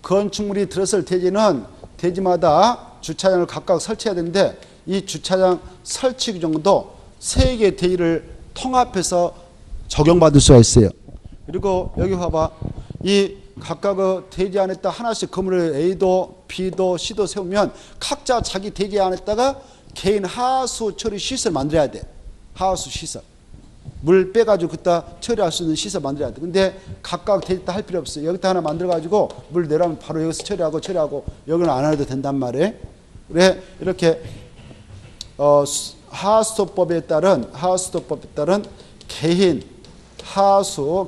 건축물이 들어설 대지는 대지마다 주차장을 각각 설치해야 되는데 이 주차장 설치 규정도 3개의 대지를 통합해서 적용받을 수가 있어요. 그리고 여기 봐봐. 이 각각 대지 안에다 하나씩 건물을 A도 B도 C도 세우면 각자 자기 대지 안에다가 개인 하수 처리 시설 만들어야 돼. 하수 시설. 물 빼가지고 그따 처리할 수 있는 시설 만들어야 돼. 근데 각각 대지다 할 필요 없어요. 여기다 하나 만들어가지고 물 내려면 바로 여기서 처리하고 여기는 안 해도 된단 말이에요. 그래 이렇게 하수도법에 따른 개인 하수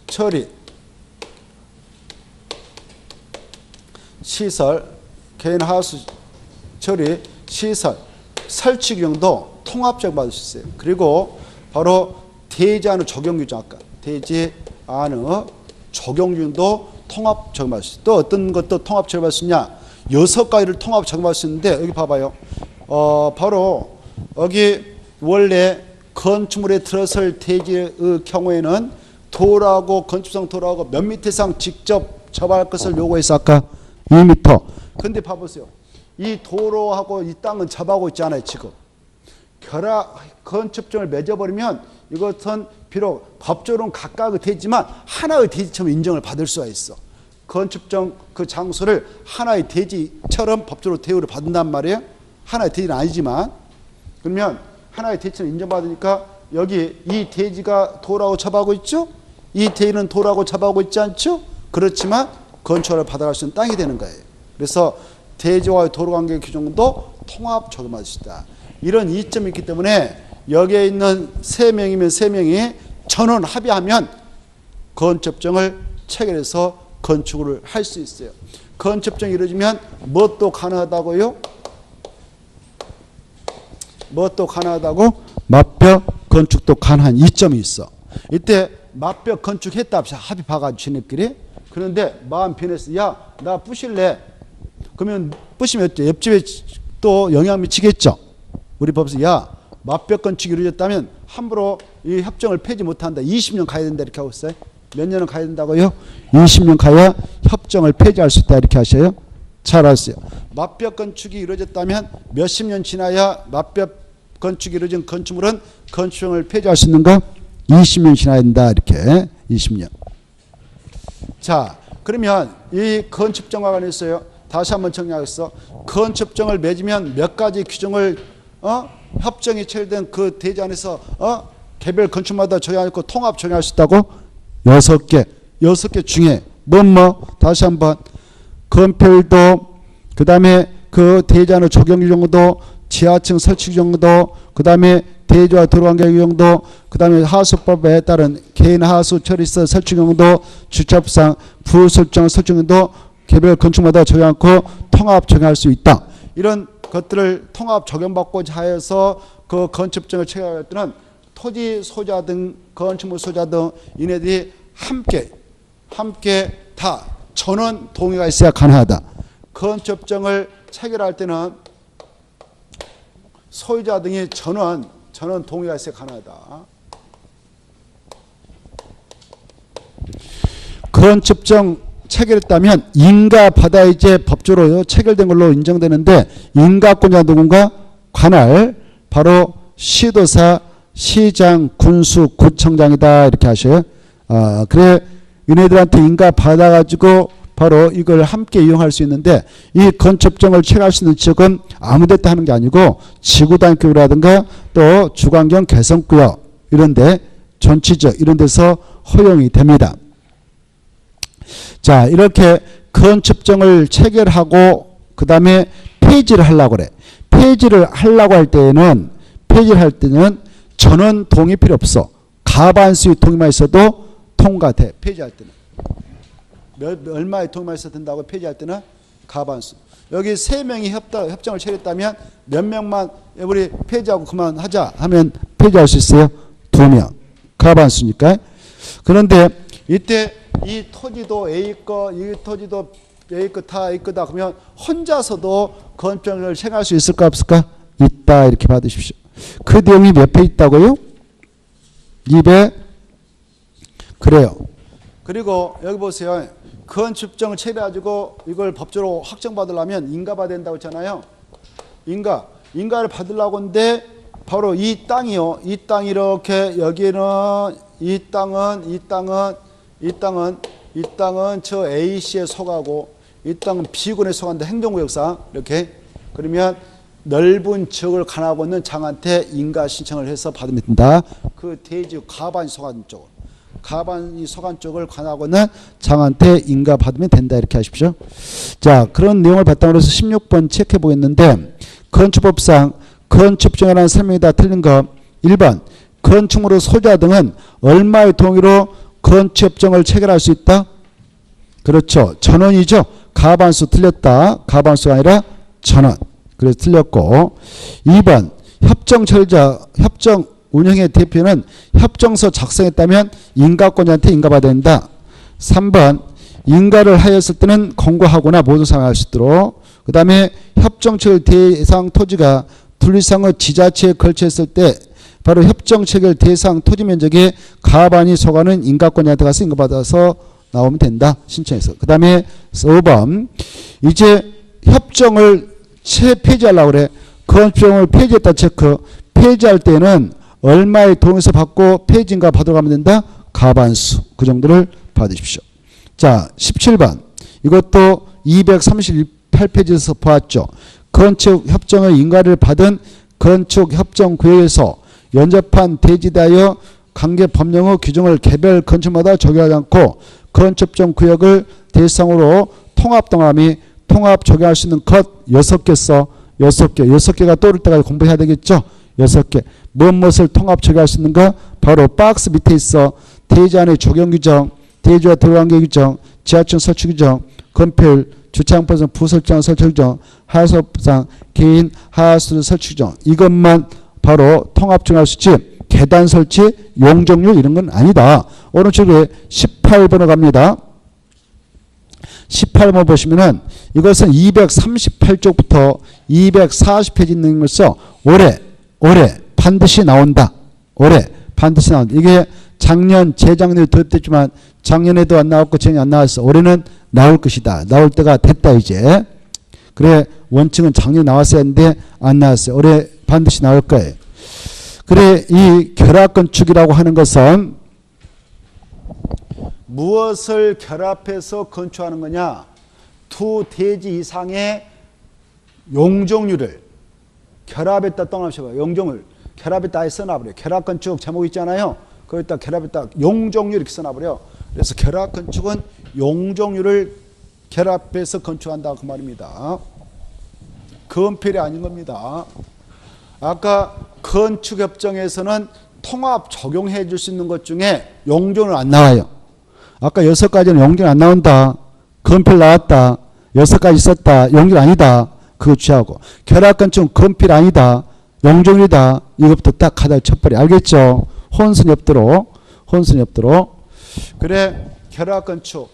처리 시설, 개인 하수 처리 시설 설치 규정도 통합적 받을 수 있어요. 그리고 바로 대지 안의 적용 규정, 아까 대지 안의 적용 규정도 통합 적용받을 수 있어요. 또 어떤 것도 통합 적용받을 수 있냐? 6가지를 통합 적용받을 수 있는데 여기 봐봐요. 바로 여기 원래 건축물에 들어설 대지의 경우에는 도로하고 건축상 도로하고 몇 미터 이상 직접 접할 것을 요구해서 아까 2m. 근데 봐보세요. 이 도로하고 이 땅은 접하고 있잖아요. 지금 건축정을 맺어버리면 이것은 비록 법적으로는 각각의 대지만 하나의 대지처럼 인정을 받을 수가 있어. 건축정 그 장소를 하나의 대지처럼 법적으로 대우를 받는단 말이에요. 하나의 대지는 아니지만 그러면 하나의 대지처럼 인정받으니까 여기 이 대지가 도로하고 접하고 있죠. 이 대지는 도로하고 접하고 있지 않죠. 그렇지만 건축을 받아갈 수 있는 땅이 되는 거예요. 그래서 대지와 도로 관계 규정도 통합 적용받을 수 있다. 이런 이점이 있기 때문에 여기에 있는 3명이면 3명이 전원 합의하면 건축정을 체결해서 건축을 할 수 있어요. 건축정이 이루어지면 무엇도 가능하다고요? 무엇도 가능하다고? 맞벽 건축도 가능한 이점이 있어. 이때 맞벽 건축했다 합시다. 합의 봐가지고 지네끼리. 그런데 마음 변했어. 야, 나 부실래. 그러면 부시면 옆집에 또 영향 미치겠죠. 우리 법에서 야, 맞벽 건축이 이루어졌다면 함부로 이 협정을 폐지 못한다. 20년 가야 된다 이렇게 하고 있어요. 몇 년은 가야 된다고요? 20년 가야 협정을 폐지할 수 있다 이렇게 하셔요. 잘 아세요. 맞벽 건축이 이루어졌다면 몇십 년 지나야 맞벽 건축이 이루어진 건축물은 건축을 폐지할 수 있는가? 20년 지나야 된다 이렇게 20년. 자, 그러면 이 건축정과 관련해서요. 다시 한번 정리하겠어. 건축정을 맺으면 몇 가지 규정을 협정이 체결된 그 대지 안에서 개별 건축마다 적용하고 통합 적용할 수 있다고? 6개 중에 다시 한번 건폐율도 그 다음에 그 대지 안의 적용 규정도 지하층 설치 규정도 그 다음에 대지와 도로관계 규정도 그 다음에 하수법에 따른 개인 하수 처리시설 설치 규정도 주차법상 부설정 설치 규정도 개별 건축마다 적용하고 통합 적용할 수 있다. 이런 것들을 통합 적용받고자 하여서 그 건축정을 체결할 때는 토지 소유자 등 건축물 소유자 등 이네들이 함께 다 전원 동의가 있어야 가능하다. 건축정을 체결할 때는 소유자 등이 전원 동의가 있어야 가능하다. 건축정 체결했다면 인가받아야지 법적으로 체결된 걸로 인정되는데 인가권자 누군가? 관할 바로 시도사, 시장, 군수, 구청장이다 이렇게 하셔요. 그래 얘네들한테 인가받아가지고 바로 이걸 함께 이용할 수 있는데 이 건축정을 체결할 수 있는 지역은 아무 데다 하는 게 아니고 지구단격이라든가 또 주관경 개성구역 이런데 전치적 이런 데서 허용이 됩니다. 자, 이렇게 건축정을 체결하고 그 다음에 폐지를 하려고 그래. 폐지를 하려고 할 때는 전원 동의 필요 없어. 가반수의 동의만 있어도 통과돼. 폐지할 때는. 얼마의 동의만 있어도 된다고 폐지할 때는 가반수. 여기 3명이 협정을 체결했다면 몇 명만 우리 폐지하고 그만하자 하면 폐지할 수 있어요? 2명. 가반수니까. 그런데 이때 이 토지도 A 거, 이 토지도 A 거 다 A 거다 그러면 혼자서도 건축정을 체결할 수 있을까 없을까? 있다 이렇게 받으십시오. 그 내용이 몇 배 있다고요? 2배. 그래요. 그리고 여기 보세요. 건축법정을 체결해가지고 이걸 법적으로 확정받으려면 인가받아야 된다고 했잖아요. 인가를 받으려고 하는데 바로 이 땅이요. 이 땅 이렇게 여기는 이 땅은 저 A씨에 속하고 이 땅은 B군에 속한다. 행정구역상 이렇게. 그러면 넓은 지역을 관하고 있는 장한테 인가 신청을 해서 받으면 된다. 그 대지 가반이 속한 쪽을. 가반이 속한 쪽을 관하고 있는 장한테 인가 받으면 된다. 이렇게 하십시오. 자, 그런 내용을 바탕으로 해서 16번 체크해 보겠는데 건축법상 건축법정이라는 설명이 다 틀린 거. 1번 건축물의 소유자 등은 얼마의 동의로 건축법정을 체결할 수 있다? 그렇죠. 1,000원이죠. 가반수 틀렸다. 가반수가 아니라 1,000원. 그래서 틀렸고. 2번 협정 처리자, 협정 운영의 대표는 협정서 작성했다면 인가권자한테 인가받아야 된다. 3번 인가를 하였을 때는 공고하거나 모두 사용할 수 있도록. 그 다음에 협정 체결 대상 토지가 둘 이상의 지자체에 걸쳐있을 때 바로 협정 체결 대상 토지 면적의 가반이 속하는 인가권자한테 가서 인가받아서 나오면 된다. 신청해서. 그 다음에 5번 이제 협정을 폐지하려고 그래. 건축법정을 폐지했다 체크. 폐지할 때는 얼마의 동의서 받고 폐지인가 받으러 가면 된다? 가반수. 그 정도를 받으십시오. 자, 17번. 이것도 238페이지에서 보았죠. 건축협정의 인가를 받은 건축협정구역에서 연접한 대지에 대하여 관계 법령의 규정을 개별 건축마다 적용하지 않고 건축협정구역을 대상으로 통합 동함이 통합 적용할 수 있는 것 6개 써. 6개가 떠오를 때까지 공부해야 되겠죠. 6개. 무엇을 통합 적용할 수 있는가? 바로 박스 밑에 있어. 대지 안의 적용 규정, 대지와 들어관계 규정, 지하철 설치 규정, 건폐율, 주차장법상 부설정 설치 규정, 하수법상 개인 하수 설치 규정. 이것만 바로 통합 적용할 수 있지. 계단 설치, 용적률 이런 건 아니다. 오른쪽에 18번으로 갑니다. 18번 보시면은 이것은 238쪽부터 240페이지 있는 걸 써. 올해 반드시 나온다. 올해 반드시 나온다. 이게 작년, 재작년에 됐지만 작년에도 안 나왔고 재작년에 안 나왔어. 올해는 나올 것이다. 나올 때가 됐다 이제. 그래 원칙은 작년에 나왔어야 했는데 안 나왔어요. 올해 반드시 나올 거예요. 그래 이 결합건축이라고 하는 것은 무엇을 결합해서 건축하는 거냐? 두 대지 이상의 용적률을 결합했다 떠나셔봐요. 용적률 결합했다 아예 써놔버려요. 결합건축 제목 있잖아요. 거기다 결합했다 용적률 이렇게 써놔버려요. 그래서 결합건축은 용적률을 결합해서 건축한다 그 말입니다. 건폐율이 아닌 겁니다. 아까 건축협정에서는 통합 적용해 줄 수 있는 것 중에 용적률 안 나와요. 아까 6가지는 용적률 안 나온다. 건폐율 나왔다. 6가지 있었다. 용적률 아니다. 그거 취하고. 결합건축은 건폐율 아니다. 용적률이다. 이것부터 딱 하다 쳐버려. 알겠죠? 혼선이 없도록. 그래 결합건축.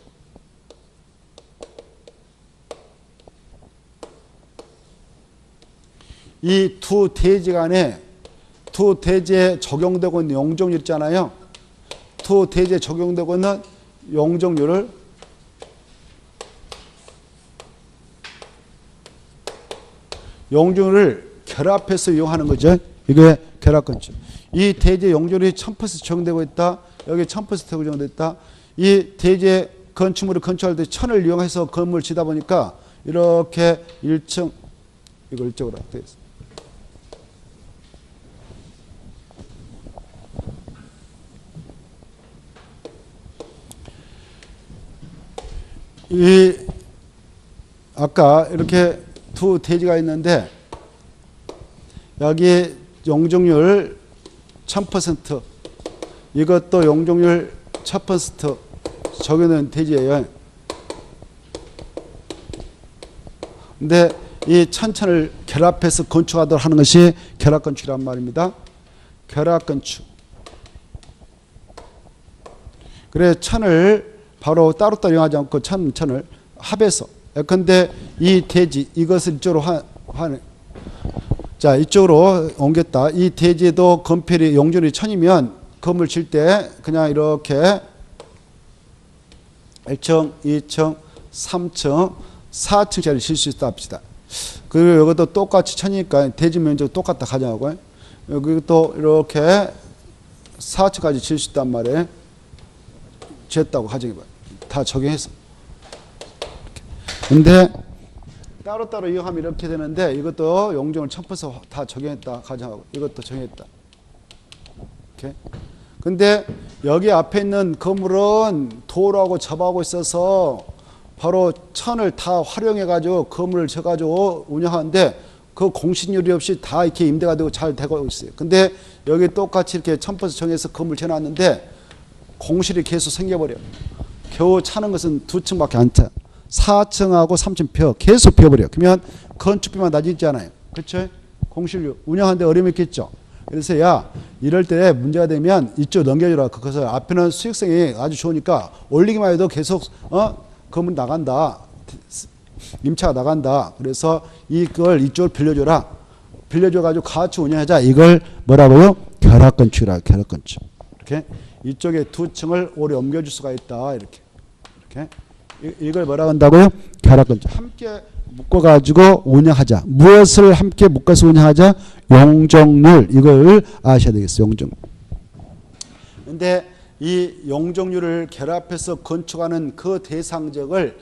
이 두 대지 간에 두 대지에 적용되고 있는 용적률 있잖아요. 두 대지에 적용되고 있는 용적률을 결합해서 이용하는 거죠. 이게 결합건축. 이 대지의 용적률이 1000% 적용되고 있다. 여기 1000% 적용되고 있다. 이 대지의 건축물을 건축할 때 1000을 이용해서 건물을 지다 보니까 이렇게 1층 이걸 이쪽으로 되어 있습니다. 이 아까 이렇게 두 대지가 있는데 여기 용적률 1000% 이것도 용적률 1000% 적용된 대지예요. 근데 이 1000을 결합해서 건축하도록 하는 것이 결합건축이란 말입니다. 결합건축. 그래 1000을 바로 따로따로 이용하지 않고 1000을 합해서. 근데 이 대지 이것을 이쪽으로 하는 자, 이쪽으로 옮겼다. 이 대지에도 건폐율이 용적률이 1000이면 건물 칠 때 그냥 이렇게 1층, 2층, 3층, 4층짜리 칠 수 있다 합시다. 그리고 이것도 똑같이 1000이니까 대지 면적 똑같다 가정하고, 여기 또 이렇게 4층까지 칠 수 있단 말이에요. 쟀다고 가정해봐요. 다 적용해서. 근데 따로따로 이용하면 이렇게 되는데, 이것도 용적을 1000% 다 적용했다 가정하고, 이것도 정했다. 이렇게. 근데 여기 앞에 있는 건물은 도로하고 접하고 있어서 바로 1000을 다 활용해 가지고 건물을 쳐 가지고 운영하는데, 그 공신유리 없이 다 이렇게 임대가 되고 잘 되고 있어요. 근데 여기 똑같이 이렇게 1000% 정해서 건물 쳐놨는데 공실이 계속 생겨버려. 겨우 차는 것은 2층밖에 안 차. 4층하고 3층 펴. 계속 펴버려. 그러면 건축비만 낮아지잖아요. 그렇죠? 공실료. 운영하는데 어려움이 있겠죠. 그래서 야, 이럴 때 문제가 되면 이쪽 넘겨주라. 그것을 앞에는 수익성이 아주 좋으니까 올리기만 해도 계속 건물 나간다. 임차가 나간다. 그래서 이걸 이쪽을 빌려줘라. 빌려줘가지고 같이 운영하자. 이걸 뭐라고요? 결합건축이라. 결합건축. 이렇게 이쪽에 2층을 오래 옮겨줄 수가 있다. 이렇게 이걸 뭐라고 한다고요? 결합건축. 함께 묶어가지고 운영하자. 무엇을 함께 묶어서 운영하자? 용적률. 이걸 아셔야 되겠어요. 용적률. 근데 이 용적률을 결합해서 건축하는 그 대상적을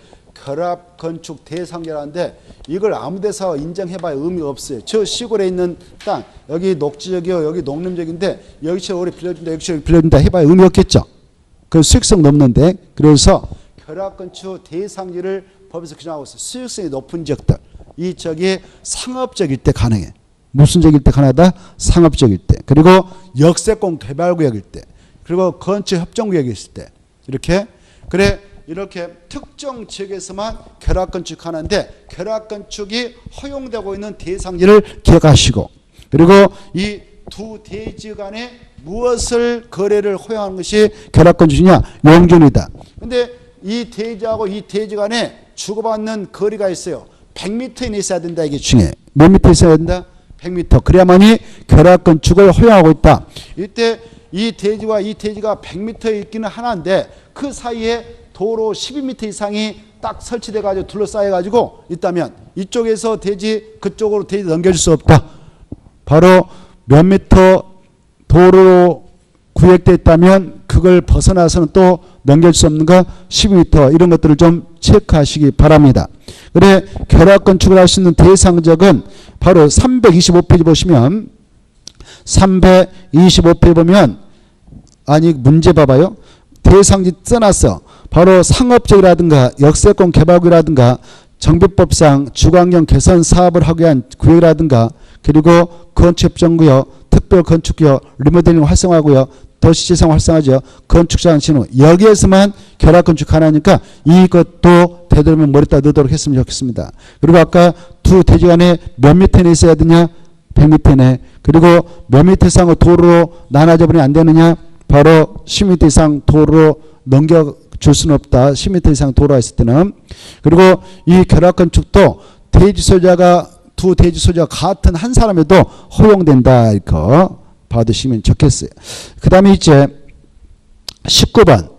결합 건축 대상자라는데, 이걸 아무 데서 인정해봐야 의미가 없어요. 저 시골에 있는 땅, 여기 녹지역이요, 여기 농림지역인데 여기서 오래 빌려준다, 여기서 빌려준다 해봐야 의미 없겠죠. 그 수익성 넘는데. 그래서 결합 건축 대상지를 법에서 규정하고 있어요. 수익성이 높은 지역들, 이 지역이 상업적일 때 가능해. 무슨 지역일 때 가능하다? 상업적일 때. 그리고 역세권 개발구역일 때, 그리고 건축협정구역이 있을 때. 이렇게 특정 지역에서만 결합건축하는데, 결합건축이 허용되고 있는 대상지를 기억하시고, 그리고 이 두 대지 간에 무엇을 거래를 허용하는 것이 결합건축이냐? 용적률이다. 근데 이 대지하고 이 대지 간에 주고받는 거리가 있어요. 100m 이내 있어야 된다. 이게 중요해. 몇 미터 있어야 된다? 100m. 그래야만이 결합건축을 허용하고 있다. 이때 이 대지와 이 대지가 100m 있기는 하나인데, 그 사이에 도로 12m 이상이 딱 설치돼 가지고 둘러싸여 가지고 있다면 이쪽에서 대지, 그쪽으로 대지 넘겨줄 수 없다. 바로 몇 미터 도로로 구획되어 있다면 그걸 벗어나서는 또 넘겨줄 수 없는가? 12m. 이런 것들을 좀 체크하시기 바랍니다. 그래, 결합건축을 할 수 있는 대상적은 바로 325페이지 보시면, 325페이지 보면, 아니 문제 봐봐요. 대상지 써놨어. 바로 상업적이라든가 역세권 개발구라든가 정비법상 주거환경 개선 사업을 하기 위한 구역이라든가, 그리고 건축협정구역, 특별건축구역, 리모델링 활성화구역, 도시재생 활성화지역, 건축장 신호, 여기에서만 결합건축 하나니까 이것도 되도록이면 머리다 넣도록 했으면 좋겠습니다. 그리고 아까 두 대지 간에 몇 미터 내 있어야 되냐? 100m 내. 그리고 몇 미터 이상의 도로로 나눠져 버리면 안 되느냐? 바로 10m 이상 도로로 넘겨줄 수는 없다. 10m 이상 도로가 있을 때는. 그리고 이 결합건축도 대지 소유자가, 두 대지 소유자가 같은 한 사람에도 허용된다. 이렇게 받으시면 좋겠어요. 그 다음에 이제 19번.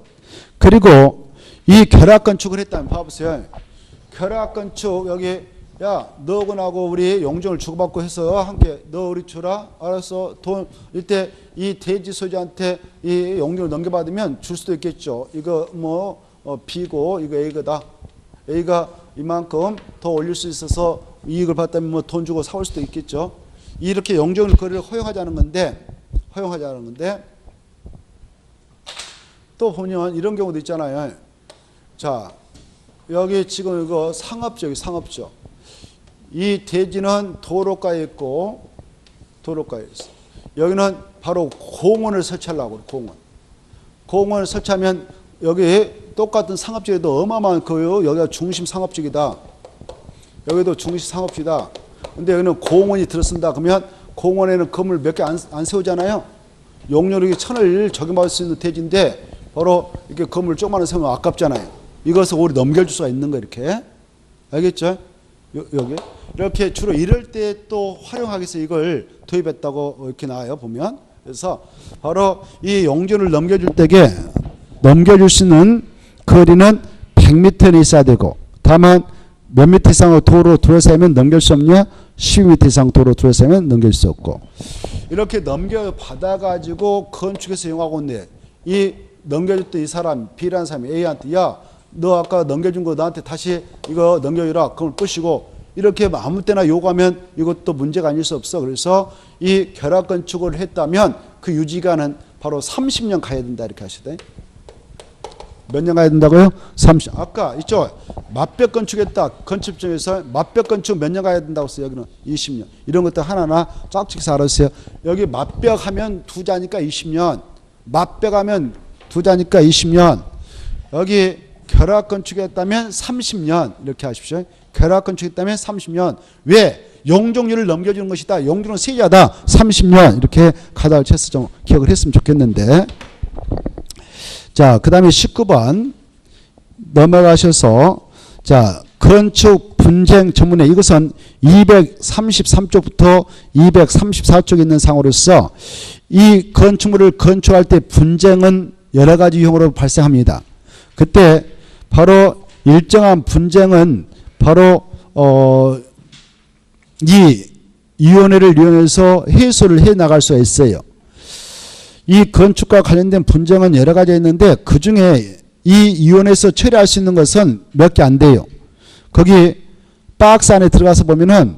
그리고 이 결합건축을 했다면 봐보세요. 결합건축 여기, 야, 너하고 나하고 우리 용적을 주고받고 해서 함께 너 우리 주라. 알았어. 돈 이때 이 대지 소유자한테 이 용적을 넘겨받으면 줄 수도 있겠죠. 이거 뭐 B고 이거 A거다. A가 이만큼 더 올릴 수 있어서 이익을 받다면 뭐 돈 주고 사올 수도 있겠죠. 이렇게 용적을 거래를 허용하자는 건데, 또 보면 이런 경우도 있잖아요. 자, 여기 지금 이거 상업지역, 상업지역. 이 대지는 도로가에 있고, 도로가에 있어. 여기는 바로 공원을 설치하려고, 공원을 설치하면 여기 똑같은 상업지역에도 어마어마한 거요. 여기가 중심 상업지역이다. 여기도 중심 상업지다. 근데 여기는 공원이 들어선다. 그러면 공원에는 건물 몇 개 안 세우잖아요. 용적률이 1000을 적용받을 수 있는 대지인데 바로 이렇게 건물 조그마한 세우면 아깝잖아요. 이것을 오래 넘겨줄 수가 있는 거, 이렇게. 알겠죠? 여기 이렇게 주로 이럴 때 또 활용하기 위해서 이걸 도입했다고 이렇게 나와요 보면. 그래서 바로 이 용준을 넘겨줄 때에 넘겨줄 수 있는 거리는 100m는 있어야 되고, 다만 몇 미터 이상으로 도로 둘러싸이면 넘길 수 없냐? 12m 이상 도로 둘러싸이면 넘길 수 없고. 이렇게 넘겨받아가지고 건축에서 이용하고 있는데, 이 넘겨줬던 이 사람 B라는 사람이 A한테 야 너 아까 넘겨준 거 나한테 다시 이거 넘겨주라. 그걸 뿌시고 이렇게 아무 때나 요구하면 이것도 문제가 아닐 수 없어. 그래서 이 결합 건축을 했다면 그 유지기간은 바로 30년 가야 된다 이렇게 하시대. 몇 년 가야 된다고요? 30. 아까 있죠. 맞벽 건축했다. 건축중에서 맞벽 건축 몇 년 가야 된다고 했어요. 여기는 20년. 이런 것도 하나하나 짝짝이 알았어요. 여기 맞벽 하면 2자니까 20년. 맞벽 하면 2자니까 20년. 여기 결합 건축했다면 30년. 이렇게 하십시오. 결합 건축했다면 30년. 왜? 용적률을 넘겨주는 것이다. 용적률은 세자다. 30년. 이렇게 가닥을 쳤어. 좀 기억을 했으면 좋겠는데. 자, 그 다음에 19번 넘어가셔서, 자, 건축 분쟁 전문에 이것은 233쪽부터 234쪽에 있는 상으로서 이 건축물을 건축할 때 분쟁은 여러 가지 유형으로 발생합니다. 그때 바로 일정한 분쟁은 바로 이 위원회를 이용해서 해소를 해 나갈 수가 있어요. 이 건축과 관련된 분쟁은 여러 가지 있는데 그 중에 이 위원회에서 처리할 수 있는 것은 몇 개 안 돼요. 거기 박스 안에 들어가서 보면은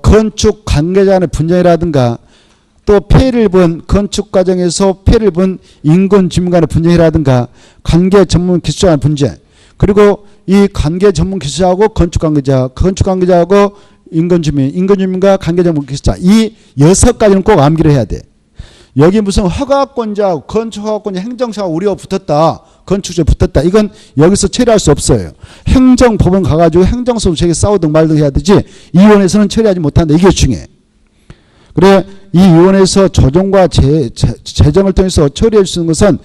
건축 관계자 간의 분쟁이라든가 또 폐를 본 건축 과정에서 폐를 본 인권 주민 간의 분쟁이라든가 관계 전문 기술자 간의 분쟁, 그리고 이 관계 전문 기술자하고 건축 관계자하고 인권 주민과 관계 전문 기술자, 이 6가지는 꼭 암기를 해야 돼. 여기 무슨 허가권자, 건축 허가권자, 행정처가 우리가 붙었다, 건축주에 붙었다, 이건 여기서 처리할 수 없어요. 행정법원 가가지고 행정소송 제기 싸우든 말든 해야 되지, 이 위원회에서는 처리하지 못한다. 이게 중요해. 그래, 이 위원회에서 조정과 재정을 통해서 처리할 수 있는 것은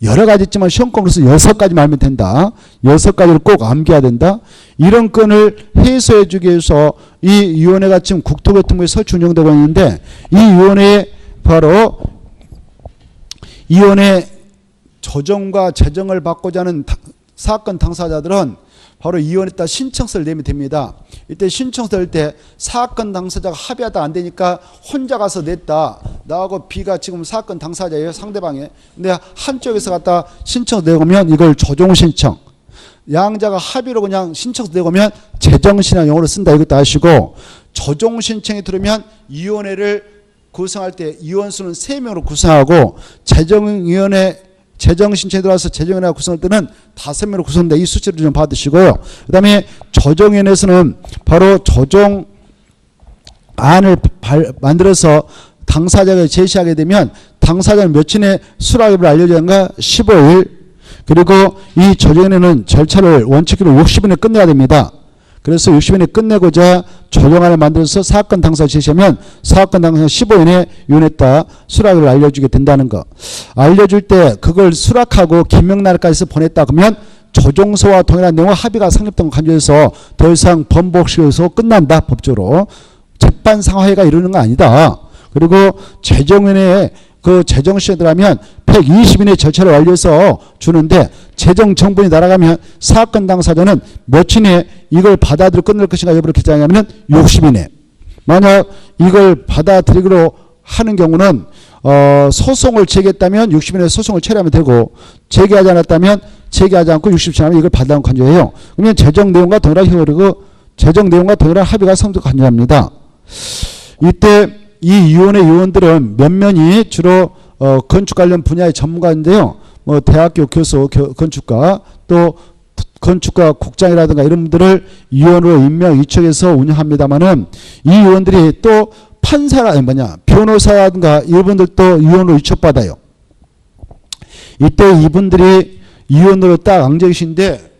여러 가지 있지만 시험권으로서 6가지만 알면 된다. 6가지를 꼭 암기해야 된다. 이런 건을 해소해 주기 위해서 이 위원회가 지금 국토교통부에 설치 운영되고 있는데, 이 위원회에 바로 위원회 조정과 재정을 받고자 하는 사건 당사자들은 바로 이 위원회에다 신청서를 내면 됩니다. 이때 신청서 낼 때 사건 당사자가 합의하다 안 되니까 혼자 가서 냈다. 나하고 B가 지금 사건 당사자예요, 상대방에. 근데 한쪽에서 갖다 신청서 내오면 이걸 조정 신청. 양자가 합의로 그냥 신청서 내오면 재정 신청 용어로 쓴다. 이것도 아시고, 조정 신청이 들으면 위원회를 구성할 때 위원수는 3명으로 구성하고, 재정위원회 재정 신청에 들어와서 재정위원회가 구성할 때는 5명으로 구성된다. 이 수치를 좀 받으시고요. 그 다음에 조정위원회에서는 바로 조정안을 만들어서 당사자가 제시하게 되면 당사자는 며칠에 수락을 알려줘야 하는가? 15일. 그리고 이 조정위원회는 절차를 원칙으로 60일에 끝내야 됩니다. 그래서 60일에 끝내고자 조정안을 만들어서 사건 당사자 제시하면 사건 당사자 15일에 위원회에다 수락을 알려주게 된다는 거. 알려줄 때 그걸 수락하고 김명날까지 보냈다 그러면 조정서와 동일한 내용과 합의가 성립된 거 간주해서 더 이상 번복시켜서 끝난다. 법적으로. 재판 상하회가 이루는 거 아니다. 그리고 재정위원회에 그 재정시에 들어가면 120일의 절차를 완료해서 주는데, 재정 정분이 날아가면 사건 당사자는 며칠 내에 이걸 받아들여 끝낼 것인가 여부를 결정하냐면 60일 내. 만약 이걸 받아들이기로 하는 경우는 소송을 제기했다면 60일 내에 소송을 처리하면 되고, 제기하지 않았다면 제기하지 않고 60일 지나면 이걸 받아온 간주해요. 그러면 재정 내용과 동일한 효력이고 재정 내용과 동일한 합의가 성립 간주합니다. 이때 이 위원회 위원들은 몇몇이 주로 건축 관련 분야의 전문가인데요. 뭐 대학교 교수, 건축가, 또 건축가 국장이라든가 이런 분들을 위원으로 임명 위촉해서 운영합니다만은, 이 위원들이 또 판사라 변호사라든가 이분들도 위원으로 위촉받아요. 이때 이분들이 위원으로 딱 앉아 계신데,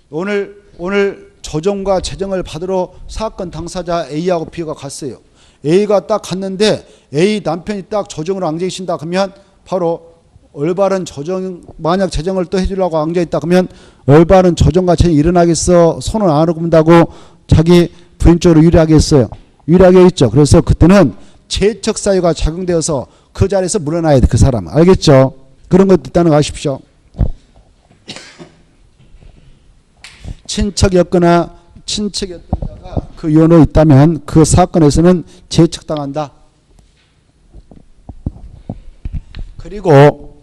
오늘 조정과 재정을 받으러 사건 당사자 A하고 B가 갔어요. A가 딱 갔는데 A 남편이 딱 조정으로 앉아 계신다 그러면 바로 올바른 조정, 만약 재정을 또 해주려고 앉아 있다 그러면 올바른 조정과 재정이 일어나겠어 손을 안 하고 본다고 자기 부인 쪽으로 유리하게 했어요. 유리하게 했죠. 그래서 그때는 제척 사유가 작용되어서 그 자리에서 물러나야 돼. 그 사람은. 알겠죠? 그런 것도 있다는 거 아십시오. 친척이었거나 친척이었던 자가 그 유언에 있다면 그 사건에서는 제척당한다. 그리고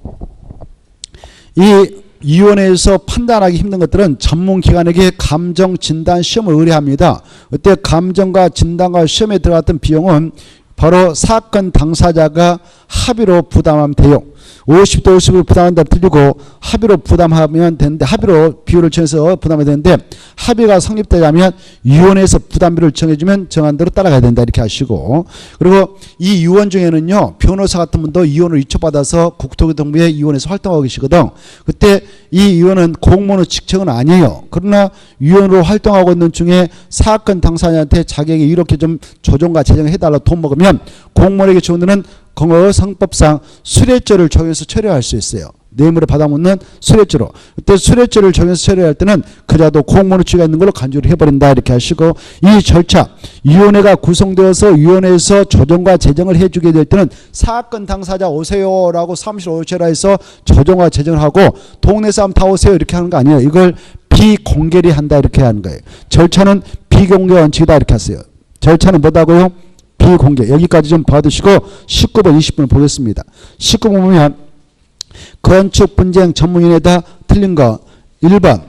이 위원회에서 판단하기 힘든 것들은 전문기관에게 감정진단 시험을 의뢰합니다. 그때 감정과 진단과 시험에 들어갔던 비용은 바로 사건 당사자가 합의로 부담하면 돼요. 50대 50으로 부담한다 틀리고 합의로 부담하면 되는데 합의로 비율을 정해서 부담해야 되는데 합의가 성립되려면 위원회에서 부담비를 정해주면 정한 대로 따라가야 된다 이렇게 하시고 그리고 이 위원 중에는요 변호사 같은 분도 위원을 위촉받아서 국토교통부의 위원회에서 활동하고 계시거든. 그때 이 위원은 공무원의 직책은 아니에요. 그러나 위원으로 활동하고 있는 중에 사건 당사자한테 자기에게 이렇게 좀 조정과 재정을 해달라 돈 먹으면 공무원에게 주는 데는 성법상 수뢰죄를 적용해서 처리할 수 있어요. 뇌물을 받아묻는 수뢰죄로. 그때 수뢰죄를 적용해서 처리할 때는 그자도 공무원의 죄가 있는 걸로 간주를 해버린다 이렇게 하시고 이 절차 위원회가 구성되어서 위원회에서 조정과 재정을 해주게 될 때는 사건 당사자 오세요라고 사무실 오셔라 해서 조정과 재정을 하고 동네 사람 다 오세요 이렇게 하는 거 아니에요. 이걸 비공개리 한다 이렇게 하는 거예요. 절차는 비공개 원칙이다 이렇게 하세요. 절차는 뭐다고요? 비공개. 여기까지 좀 봐두시고 19번 20번 보겠습니다. 19번 보면 건축 분쟁 전문위원회다 틀린 거 1번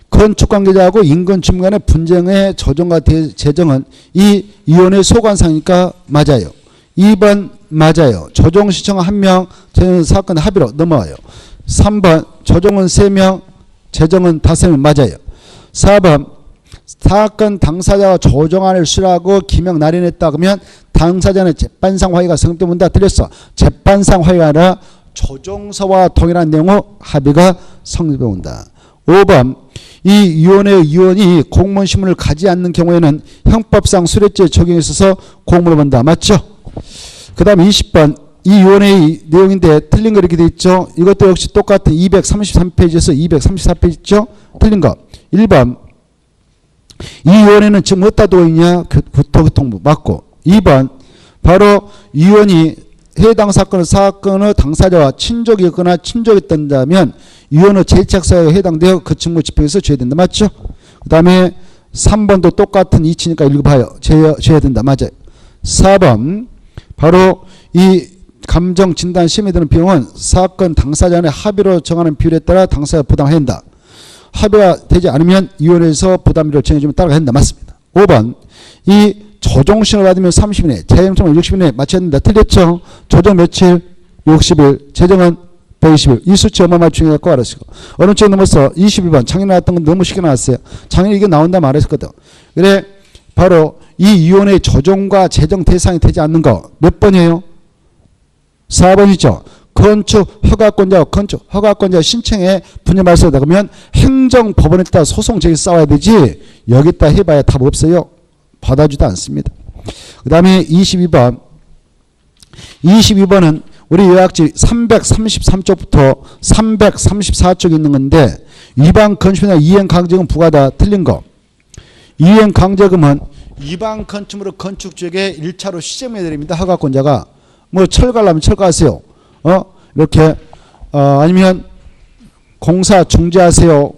건축 관계자하고 인근 주민 간의 분쟁의 조정과 재정은 이 위원회 소관상이니까 맞아요. 2번 맞아요. 조정 시청 1명 재정 사건 합의로 넘어와요. 3번 조정은 3명 재정은 5명 맞아요. 4번 사건 당사자가 조정안을 수라고 기명 날인했다 그러면 당사자는 재판상 화의가 성립된다 틀렸어. 재판상 화의가 아니라 조정서와 동일한 내용의 합의가 성립해 온다. 5번 이 위원회 위원이 공무원 신문을 가지 않는 경우에는 형법상 수뢰죄 적용에 있어서 공문을 본다. 맞죠? 그 다음에 20번 이 위원회의 내용인데 틀린 거 이렇게 돼 있죠. 이것도 역시 똑같은 233페이지에서 234페이지 있죠. 틀린 거 1번 이 위원회는 지금 어디다 두고 있냐? 국토교통부 맞고 2번 바로 위원이 해당 사건의 당사자와 친족이거나 친족이었다면 위원의 제착사유에 해당되어 그 직무 집행에서 죄야 된다. 맞죠? 그 다음에 3번도 똑같은 이치니까 읽어봐요. 죄야 된다. 맞아요. 4번 바로 이 감정진단 시험에 드는 비용은 사건 당사자 간의 합의로 정하는 비율에 따라 당사자가 부담해야 한다. 합의가 되지 않으면 위원회에서 부담비를 정해주면 따라가야 한다. 맞습니다. 5번 이 조정 시간을 받으면 30일, 재정은 60일 내에 마쳐야 된다. 틀렸죠? 조정 며칠? 60일, 재정은 120일. 이 수치 얼마 중요하고 알으시고 어느 쪽에 넘어서 22번 작년에 나왔던 건 너무 쉽게 나왔어요. 작년에 이게 나온다 말했거든. 그래 바로 이 위원회 조정과 재정 대상이 되지 않는 거 몇 번이에요? 4번이죠. 건축 허가권자 건축 허가권자 신청에 분쟁 발생하다 그러면 행정법원에 따라 소송 제기 싸워야 되지 여기다 해봐야 답 없어요. 받아주지 않습니다. 그 다음에 22번은 우리 요약지 333쪽부터 334쪽에 있는 건데 위반 건축이나 이행 강제금 부과다 틀린 거. 이행 강제금은 위반 건축물의 건축주에게 1차로 시정해야 됩니다. 허가권자가 뭐 철거하려면 철거하세요. 이렇게 아니면 공사 중지하세요.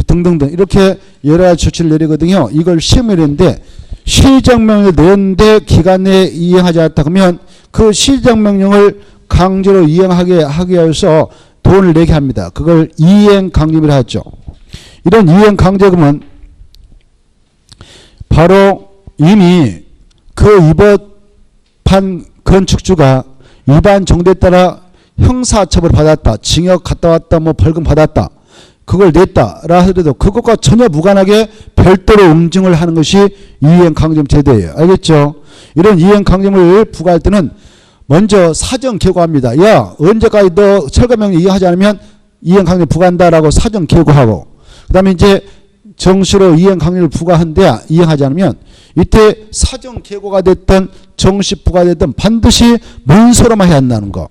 등등등 이렇게 여러 가지 조치를 내리거든요. 이걸 시험을 내는데 시정명령을 내는데 기간 내에 이행하지 않았다 그러면 그 시정명령을 강제로 이행하게 하기 위해서 돈을 내게 합니다. 그걸 이행강제금이라 하죠. 이런 이행강제금은 바로 이미 그 위법한 건축주가 위반 정도에 따라 형사처벌 받았다. 징역 갔다 왔다. 뭐 벌금 받았다. 그걸 냈다라 하더라도 그것과 전혀 무관하게 별도로 응징을 하는 것이 이행강제금 제도예요. 알겠죠? 이런 이행강제금을 부과할 때는 먼저 사전 계고합니다. 야 언제까지 너 철거명령 이행하지 않으면 이행강제금 부과한다라고 사전 계고하고 그 다음에 이제 정시로 이행강제금을 부과한데 이행하지 않으면 이때 사전 계고가 됐든 정시 부과됐든 반드시 문서로만 해야 한다는 거.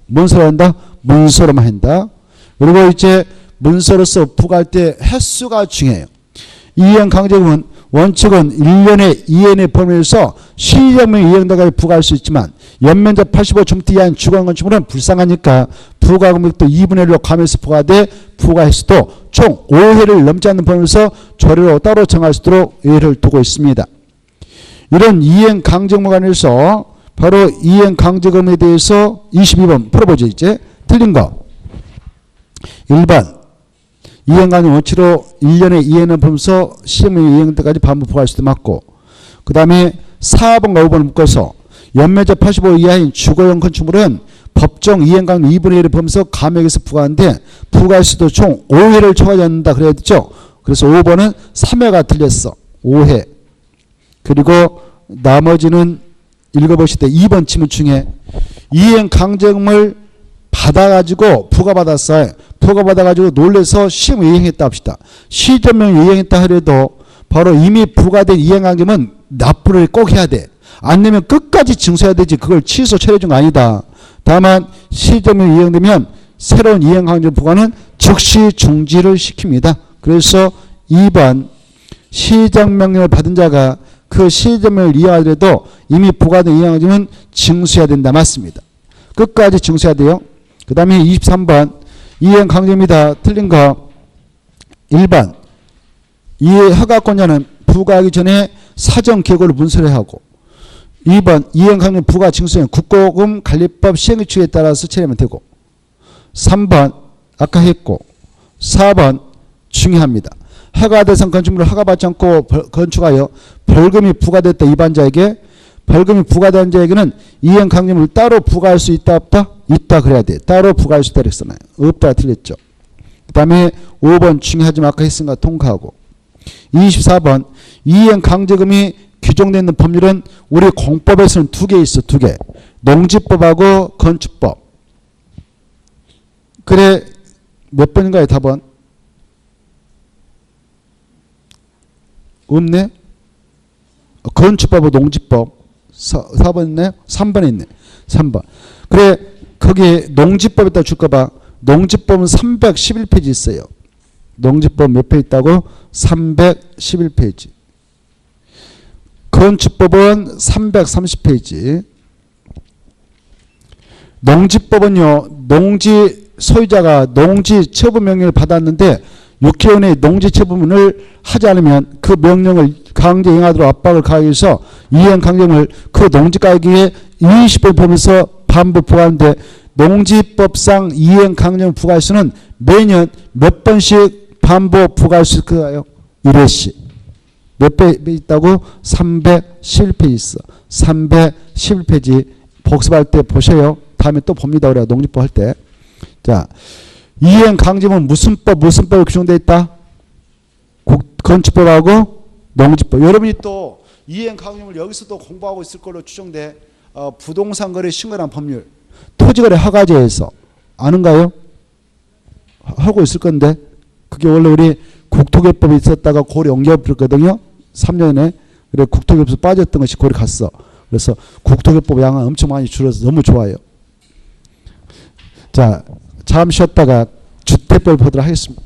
문서로 한다? 문서로만 한다. 그리고 이제 문서로서 부과할 때 횟수가 중요해요. 이행강제금은 원칙은 1년에 2년의 범위에서 시정명 이행자가 부과할 수 있지만 연면적 85제곱미터 이하인 주거 건축물은 불쌍하니까 부과 금액도 2분의 1로 감해서 부과돼 부과했어도 총 5회를 넘지 않는 범위에서 조례로 따로 정할 수 있도록 예를 두고 있습니다. 이런 이행 강제금에 관해서 바로 이행 강제금에 대해서 22번 풀어보죠. 이제 틀린 거 1번 이행강제 원칙으로 1년에 2회는 범위에서 시정명 이행 때까지 반복 부과할 수도 맞고, 그 다음에 4번과 5번을 묶어서 연면적 85 이하인 주거용 건축물은 법정 이행강제 2분의 1을 범위에서 감액에서 부과하는데 부과할 수도 총 5회를 초과하지 않는다 그래야 되죠. 그래서 5번은 3회가 틀렸어. 5회. 그리고 나머지는 읽어보실 때 2번 지문 중에 이행 강제금을 받아가지고 부과받았어요. 부과받아가지고 놀래서 시정 이행했다 합시다. 시정명 이행했다 하려도 바로 이미 부과된 이행강제금은 납부를 꼭 해야 돼. 안 내면 끝까지 징수해야 되지. 그걸 취소 처리해준 거 아니다. 다만 시정명 이행되면 새로운 이행강제 부과는 즉시 중지를 시킵니다. 그래서 2번 시정명령을 받은 자가 그 시정명을 이행하더라도 이미 부과된 이행강제는 징수해야 된다. 맞습니다. 끝까지 징수해야 돼요. 그 다음에 23번 이행강제입니다. 틀린 거 1번 이 허가권자는 부과하기 전에 사전 계획을 문서를 하고, 2번 이행강제 부과 징수는 국고금 관리법 시행규칙에 따라서 처리하면 되고, 3번 아까 했고, 4번 중요합니다. 허가 대상 건축물을 허가받지 않고 건축하여 벌금이 부과됐다 위반자에게 벌금이 부과된 자에게는 이행강제물을 따로 부과할 수 있다 없다? 있다 그래야 돼. 따로 부과할 수 있다 이렇게 써놔요. 없다 틀렸죠. 그 다음에 5번 중요하지만 아까 했으니까 통과하고, 24번 이행강제금이 규정되어 있는 법률은 우리 공법에서는 2개 있어. 2개. 농지법하고 건축법. 그래 몇 번인가요 답은? 없네. 건축법하고 농지법 4번 있네. 3번에 있네. 3번. 그래 거기 농지법에다 줄까봐 농지법은 311페이지 있어요. 농지법 몇 페이지 있다고? 311페이지. 건축법은 330페이지. 농지법은요, 농지 소유자가 농지 처분 명령을 받았는데 6개월 내에 농지 처분을 하지 않으면 그 명령을 강제 이행하도록 압박을 가하기 위해서 이행 강제금을 그 농지 가격에 20배 범위에서 반복 부과하는데 농지법상 이행 강제금 부과할 수는 매년 몇 번씩 반복 부과할 수 있을까요? 1회씩. 몇 배 있다고? 311페이지 있어. 311페이지 복습할 때 보셔요. 다음에 또 봅니다. 우리가 농지법 할 때. 자, 이행 강제금은 무슨 법에 규정되어 있다? 건축법하고 농지법. 여러분이 또 이행 강제금을 여기서도 공부하고 있을 걸로 추정돼. 부동산 거래 신고란 법률. 토지거래 허가제에서 아는가요? 하고 있을 건데 그게 원래 우리 국토개법이 있었다가 고려 옮겨버렸거든요. 3년에. 그래 국토개법에서 빠졌던 것이 고려 갔어. 그래서 국토개법 양은 엄청 많이 줄어서 너무 좋아요. 자, 잠시 쉬었다가 주택법을 보도록 하겠습니다.